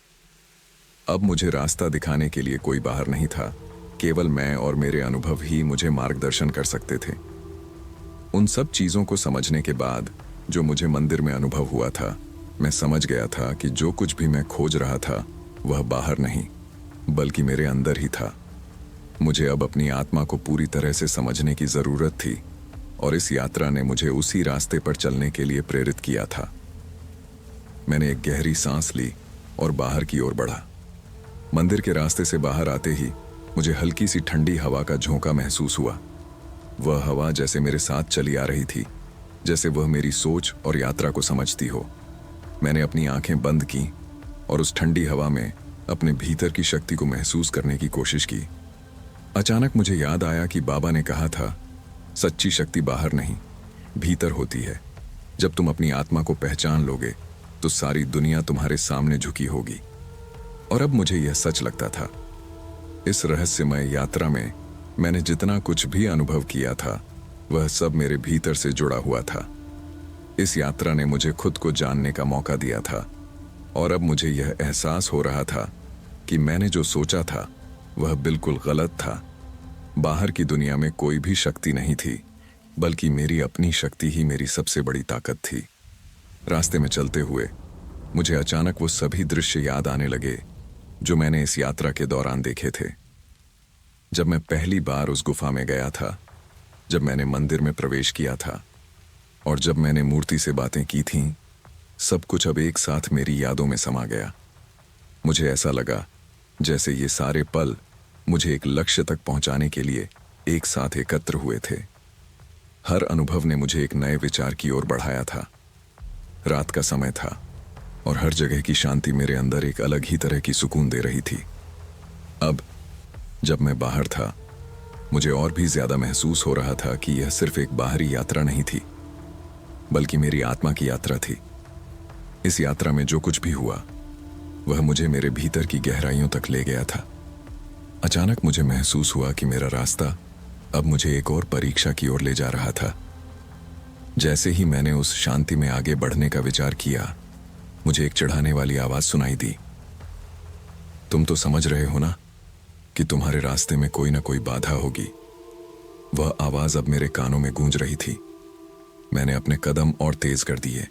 अब मुझे रास्ता दिखाने के लिए कोई बाहर नहीं था, केवल मैं और मेरे अनुभव ही मुझे मार्गदर्शन कर सकते थे। उन सब चीजों को समझने के बाद जो मुझे मंदिर में अनुभव हुआ था, मैं समझ गया था कि जो कुछ भी मैं खोज रहा था वह बाहर नहीं, बल्कि मेरे अंदर ही था। मुझे अब अपनी आत्मा को पूरी तरह से समझने की जरूरत थी, और इस यात्रा ने मुझे उसी रास्ते पर चलने के लिए प्रेरित किया था। मैंने एक गहरी सांस ली और बाहर की ओर बढ़ा। मंदिर के रास्ते से बाहर आते ही मुझे हल्की सी ठंडी हवा का झोंका महसूस हुआ। वह हवा जैसे मेरे साथ चली आ रही थी, जैसे वह मेरी सोच और यात्रा को समझती हो। मैंने अपनी आंखें बंद की और उस ठंडी हवा में अपने भीतर की शक्ति को महसूस करने की कोशिश की। अचानक मुझे याद आया कि बाबा ने कहा था, सच्ची शक्ति बाहर नहीं, भीतर होती है। जब तुम अपनी आत्मा को पहचान लोगे तो सारी दुनिया तुम्हारे सामने झुकी होगी। और अब मुझे यह सच लगता था। इस रहस्यमय यात्रा में मैंने जितना कुछ भी अनुभव किया था, वह सब मेरे भीतर से जुड़ा हुआ था। इस यात्रा ने मुझे खुद को जानने का मौका दिया था, और अब मुझे यह एहसास हो रहा था कि मैंने जो सोचा था वह बिल्कुल गलत था। बाहर की दुनिया में कोई भी शक्ति नहीं थी, बल्कि मेरी अपनी शक्ति ही मेरी सबसे बड़ी ताकत थी। रास्ते में चलते हुए मुझे अचानक वो सभी दृश्य याद आने लगे जो मैंने इस यात्रा के दौरान देखे थे। जब मैं पहली बार उस गुफा में गया था, जब मैंने मंदिर में प्रवेश किया था, और जब मैंने मूर्ति से बातें की थीं, सब कुछ अब एक साथ मेरी यादों में समा गया। मुझे ऐसा लगा जैसे ये सारे पल मुझे एक लक्ष्य तक पहुंचाने के लिए एक साथ एकत्र हुए थे। हर अनुभव ने मुझे एक नए विचार की ओर बढ़ाया था। रात का समय था और हर जगह की शांति मेरे अंदर एक अलग ही तरह की सुकून दे रही थी। अब जब मैं बाहर था, मुझे और भी ज्यादा महसूस हो रहा था कि यह सिर्फ एक बाहरी यात्रा नहीं थी, बल्कि मेरी आत्मा की यात्रा थी। इस यात्रा में जो कुछ भी हुआ वह मुझे मेरे भीतर की गहराइयों तक ले गया था। अचानक मुझे महसूस हुआ कि मेरा रास्ता अब मुझे एक और परीक्षा की ओर ले जा रहा था। जैसे ही मैंने उस शांति में आगे बढ़ने का विचार किया, मुझे एक चिढ़ाने वाली आवाज सुनाई दी। तुम तो समझ रहे हो ना कि तुम्हारे रास्ते में कोई ना कोई बाधा होगी। वह आवाज अब मेरे कानों में गूंज रही थी। मैंने अपने कदम और तेज कर दिए।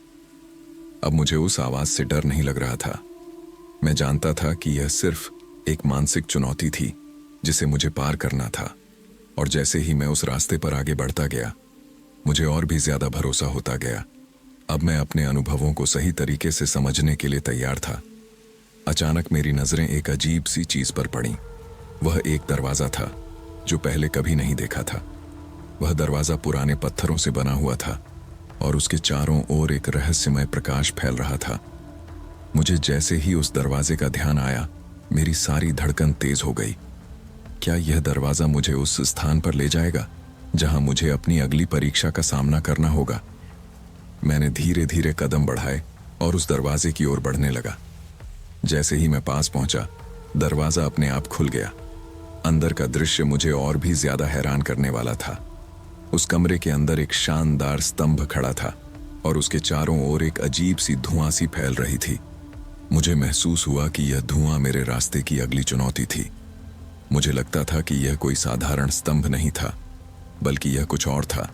अब मुझे उस आवाज से डर नहीं लग रहा था। मैं जानता था कि यह सिर्फ एक मानसिक चुनौती थी जिसे मुझे पार करना था। और जैसे ही मैं उस रास्ते पर आगे बढ़ता गया, मुझे और भी ज्यादा भरोसा होता गया। अब मैं अपने अनुभवों को सही तरीके से समझने के लिए तैयार था। अचानक मेरी नजरें एक अजीब सी चीज पर पड़ी। वह एक दरवाजा था जो पहले कभी नहीं देखा था। वह दरवाजा पुराने पत्थरों से बना हुआ था और उसके चारों ओर एक रहस्यमय प्रकाश फैल रहा था। मुझे जैसे ही उस दरवाजे का ध्यान आया, मेरी सारी धड़कन तेज हो गई। क्या यह दरवाजा मुझे उस स्थान पर ले जाएगा जहां मुझे अपनी अगली परीक्षा का सामना करना होगा? मैंने धीरे धीरे कदम बढ़ाए और उस दरवाजे की ओर बढ़ने लगा। जैसे ही मैं पास पहुंचा, दरवाजा अपने आप खुल गया। अंदर का दृश्य मुझे और भी ज्यादा हैरान करने वाला था। उस कमरे के अंदर एक शानदार स्तंभ खड़ा था और उसके चारों ओर एक अजीब सी धुआं सी फैल रही थी। मुझे महसूस हुआ कि यह धुआं मेरे रास्ते की अगली चुनौती थी। मुझे लगता था कि यह कोई साधारण स्तंभ नहीं था, बल्कि यह कुछ और था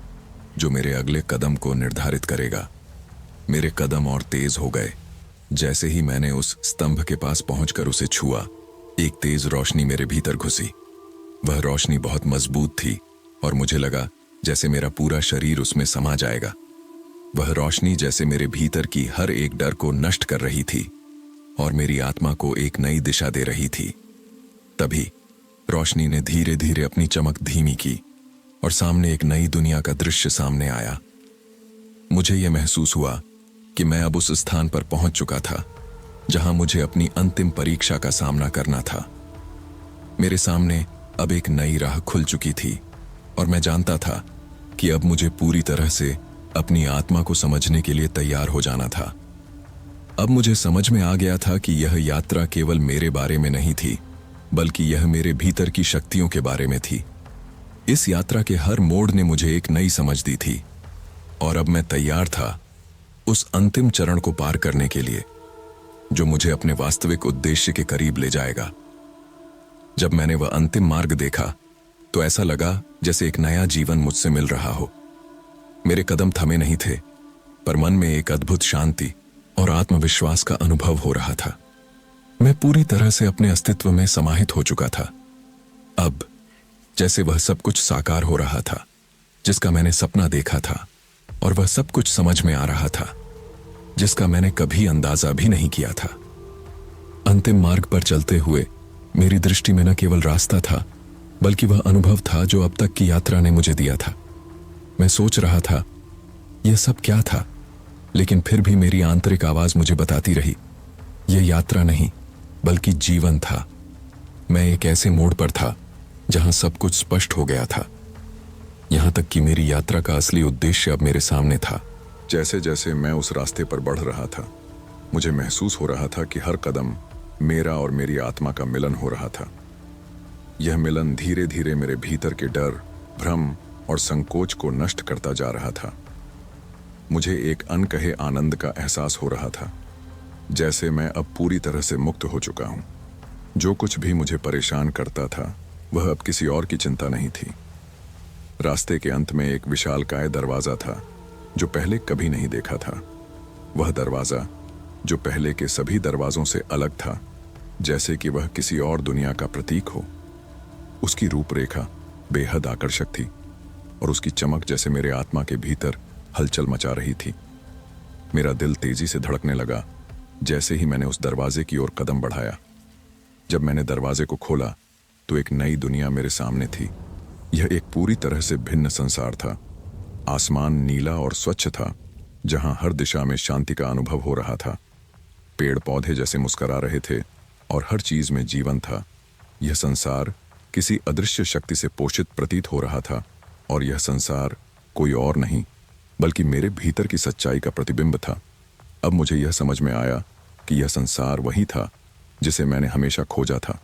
जो मेरे अगले कदम को निर्धारित करेगा। मेरे कदम और तेज हो गए। जैसे ही मैंने उस स्तंभ के पास पहुंचकर उसे छुआ, एक तेज रोशनी मेरे भीतर घुसी। वह रोशनी बहुत मजबूत थी और मुझे लगा जैसे मेरा पूरा शरीर उसमें समा जाएगा। वह रोशनी जैसे मेरे भीतर की हर एक डर को नष्ट कर रही थी और मेरी आत्मा को एक नई दिशा दे रही थी। तभी रोशनी ने धीरे धीरे अपनी चमक धीमी की और सामने एक नई दुनिया का दृश्य सामने आया। मुझे यह महसूस हुआ कि मैं अब उस स्थान पर पहुंच चुका था जहां मुझे अपनी अंतिम परीक्षा का सामना करना था। मेरे सामने अब एक नई राह खुल चुकी थी और मैं जानता था कि अब मुझे पूरी तरह से अपनी आत्मा को समझने के लिए तैयार हो जाना था। अब मुझे समझ में आ गया था कि यह यात्रा केवल मेरे बारे में नहीं थी, बल्कि यह मेरे भीतर की शक्तियों के बारे में थी। इस यात्रा के हर मोड़ ने मुझे एक नई समझ दी थी और अब मैं तैयार था उस अंतिम चरण को पार करने के लिए जो मुझे अपने वास्तविक उद्देश्य के करीब ले जाएगा। जब मैंने वह अंतिम मार्ग देखा तो ऐसा लगा जैसे एक नया जीवन मुझसे मिल रहा हो। मेरे कदम थमे नहीं थे, पर मन में एक अद्भुत शांति और आत्मविश्वास का अनुभव हो रहा था। मैं पूरी तरह से अपने अस्तित्व में समाहित हो चुका था। अब जैसे वह सब कुछ साकार हो रहा था जिसका मैंने सपना देखा था, और वह सब कुछ समझ में आ रहा था जिसका मैंने कभी अंदाजा भी नहीं किया था। अंतिम मार्ग पर चलते हुए मेरी दृष्टि में न केवल रास्ता था, बल्कि वह अनुभव था जो अब तक की यात्रा ने मुझे दिया था। मैं सोच रहा था यह सब क्या था, लेकिन फिर भी मेरी आंतरिक आवाज मुझे बताती रही, यह यात्रा नहीं बल्कि जीवन था। मैं एक ऐसे मोड़ पर था जहां सब कुछ स्पष्ट हो गया था, यहां तक कि मेरी यात्रा का असली उद्देश्य अब मेरे सामने था। जैसे जैसे मैं उस रास्ते पर बढ़ रहा था, मुझे महसूस हो रहा था कि हर कदम मेरा और मेरी आत्मा का मिलन हो रहा था। यह मिलन धीरे धीरे मेरे भीतर के डर, भ्रम और संकोच को नष्ट करता जा रहा था। मुझे एक अनकहे आनंद का एहसास हो रहा था, जैसे मैं अब पूरी तरह से मुक्त हो चुका हूं। जो कुछ भी मुझे परेशान करता था वह अब किसी और की चिंता नहीं थी। रास्ते के अंत में एक विशालकाय दरवाजा था जो पहले कभी नहीं देखा था। वह दरवाजा जो पहले के सभी दरवाजों से अलग था, जैसे कि वह किसी और दुनिया का प्रतीक हो। उसकी रूपरेखा बेहद आकर्षक थी और उसकी चमक जैसे मेरे आत्मा के भीतर हलचल मचा रही थी। मेरा दिल तेजी से धड़कने लगा जैसे ही मैंने उस दरवाजे की ओर कदम बढ़ाया। जब मैंने दरवाजे को खोला तो एक नई दुनिया मेरे सामने थी। यह एक पूरी तरह से भिन्न संसार था। आसमान नीला और स्वच्छ था, जहां हर दिशा में शांति का अनुभव हो रहा था। पेड़ पौधे जैसे मुस्कुरा रहे थे और हर चीज में जीवन था। यह संसार किसी अदृश्य शक्ति से पोषित प्रतीत हो रहा था और यह संसार कोई और नहीं बल्कि मेरे भीतर की सच्चाई का प्रतिबिंब था। अब मुझे यह समझ में आया कि यह संसार वही था जिसे मैंने हमेशा खोजा था।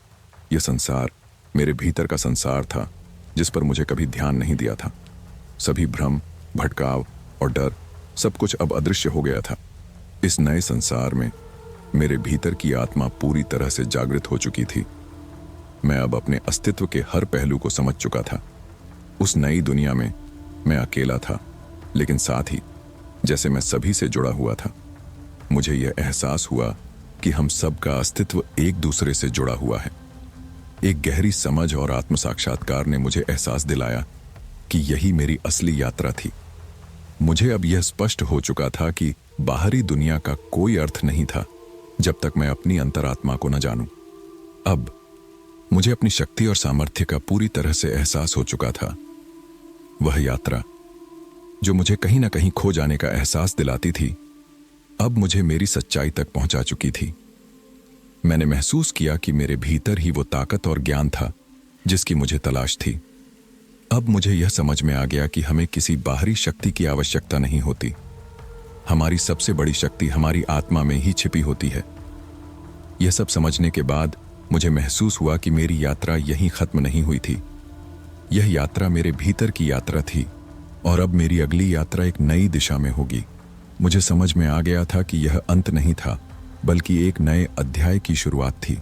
यह संसार मेरे भीतर का संसार था जिस पर मुझे कभी ध्यान नहीं दिया था। सभी भ्रम, भटकाव और डर सब कुछ अब अदृश्य हो गया था। इस नए संसार में मेरे भीतर की आत्मा पूरी तरह से जागृत हो चुकी थी। मैं अब अपने अस्तित्व के हर पहलू को समझ चुका था। उस नई दुनिया में मैं अकेला था, लेकिन साथ ही जैसे मैं सभी से जुड़ा हुआ था। मुझे यह एहसास हुआ कि हम सब का अस्तित्व एक दूसरे से जुड़ा हुआ है। एक गहरी समझ और आत्म साक्षात्कार ने मुझे एहसास दिलाया कि यही मेरी असली यात्रा थी। मुझे अब यह स्पष्ट हो चुका था कि बाहरी दुनिया का कोई अर्थ नहीं था जब तक मैं अपनी अंतरात्मा को न जानूं। अब मुझे अपनी शक्ति और सामर्थ्य का पूरी तरह से एहसास हो चुका था। वह यात्रा जो मुझे कहीं ना कहीं खो जाने का एहसास दिलाती थी, अब मुझे मेरी सच्चाई तक पहुंचा चुकी थी। मैंने महसूस किया कि मेरे भीतर ही वो ताकत और ज्ञान था जिसकी मुझे तलाश थी। अब मुझे यह समझ में आ गया कि हमें किसी बाहरी शक्ति की आवश्यकता नहीं होती। हमारी सबसे बड़ी शक्ति हमारी आत्मा में ही छिपी होती है। यह सब समझने के बाद मुझे महसूस हुआ कि मेरी यात्रा यहीं खत्म नहीं हुई थी। यह यात्रा मेरे भीतर की यात्रा थी और अब मेरी अगली यात्रा एक नई दिशा में होगी। मुझे समझ में आ गया था कि यह अंत नहीं था, बल्कि एक नए अध्याय की शुरुआत थी।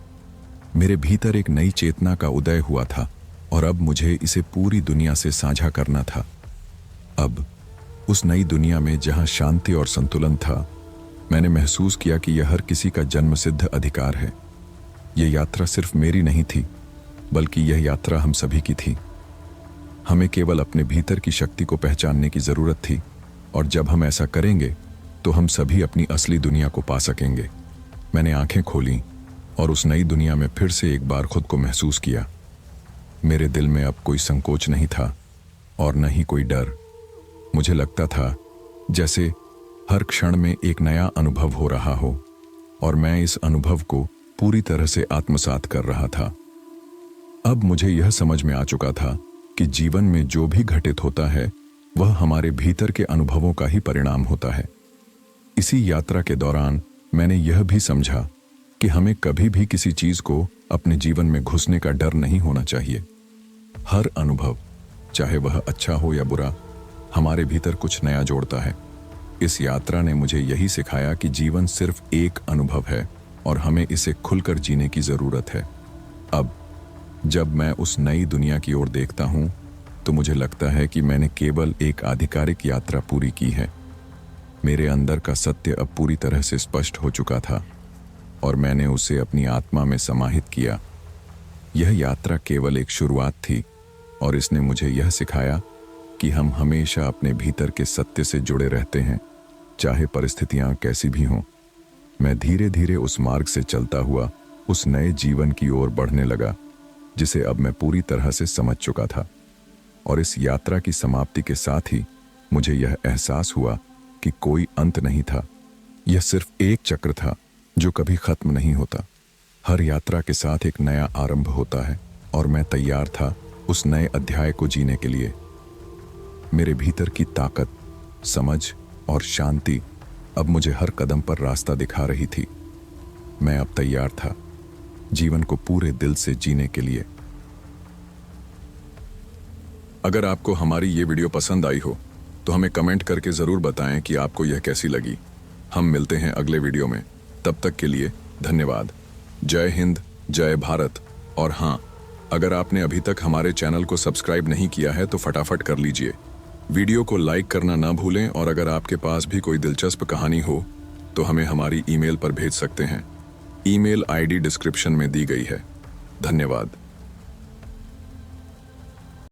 मेरे भीतर एक नई चेतना का उदय हुआ था और अब मुझे इसे पूरी दुनिया से साझा करना था। अब उस नई दुनिया में जहां शांति और संतुलन था, मैंने महसूस किया कि यह हर किसी का जन्मसिद्ध अधिकार है। यह यात्रा सिर्फ मेरी नहीं थी, बल्कि यह यात्रा हम सभी की थी। हमें केवल अपने भीतर की शक्ति को पहचानने की जरूरत थी, और जब हम ऐसा करेंगे तो हम सभी अपनी असली दुनिया को पा सकेंगे। मैंने आंखें खोलीं और उस नई दुनिया में फिर से एक बार खुद को महसूस किया। मेरे दिल में अब कोई संकोच नहीं था और न ही कोई डर। मुझे लगता था जैसे हर क्षण में एक नया अनुभव हो रहा हो और मैं इस अनुभव को पूरी तरह से आत्मसात कर रहा था। अब मुझे यह समझ में आ चुका था कि जीवन में जो भी घटित होता है वह हमारे भीतर के अनुभवों का ही परिणाम होता है। इसी यात्रा के दौरान मैंने यह भी समझा कि हमें कभी भी किसी चीज को अपने जीवन में घुसने का डर नहीं होना चाहिए। हर अनुभव, चाहे वह अच्छा हो या बुरा, हमारे भीतर कुछ नया जोड़ता है। इस यात्रा ने मुझे यही सिखाया कि जीवन सिर्फ एक अनुभव है और हमें इसे खुलकर जीने की जरूरत है। अब जब मैं उस नई दुनिया की ओर देखता हूं, तो मुझे लगता है कि मैंने केवल एक आधिकारिक यात्रा पूरी की है। मेरे अंदर का सत्य अब पूरी तरह से स्पष्ट हो चुका था और मैंने उसे अपनी आत्मा में समाहित किया। यह यात्रा केवल एक शुरुआत थी और इसने मुझे यह सिखाया कि हम हमेशा अपने भीतर के सत्य से जुड़े रहते हैं, चाहे परिस्थितियां कैसी भी हों। मैं धीरे धीरे उस मार्ग से चलता हुआ उस नए जीवन की ओर बढ़ने लगा जिसे अब मैं पूरी तरह से समझ चुका था। और इस यात्रा की समाप्ति के साथ ही मुझे यह एहसास हुआ कि कोई अंत नहीं था। यह सिर्फ एक चक्र था जो कभी खत्म नहीं होता। हर यात्रा के साथ एक नया आरंभ होता है और मैं तैयार था उस नए अध्याय को जीने के लिए। मेरे भीतर की ताकत, समझ और शांति अब मुझे हर कदम पर रास्ता दिखा रही थी। मैं अब तैयार था जीवन को पूरे दिल से जीने के लिए। अगर आपको हमारी ये वीडियो पसंद आई हो तो हमें कमेंट करके ज़रूर बताएं कि आपको यह कैसी लगी। हम मिलते हैं अगले वीडियो में। तब तक के लिए धन्यवाद। जय हिंद, जय भारत। और हाँ, अगर आपने अभी तक हमारे चैनल को सब्सक्राइब नहीं किया है तो फटाफट कर लीजिए। वीडियो को लाइक करना ना भूलें और अगर आपके पास भी कोई दिलचस्प कहानी हो तो हमें हमारी ईमेल पर भेज सकते हैं। ईमेल आईडी डिस्क्रिप्शन में दी गई है। धन्यवाद।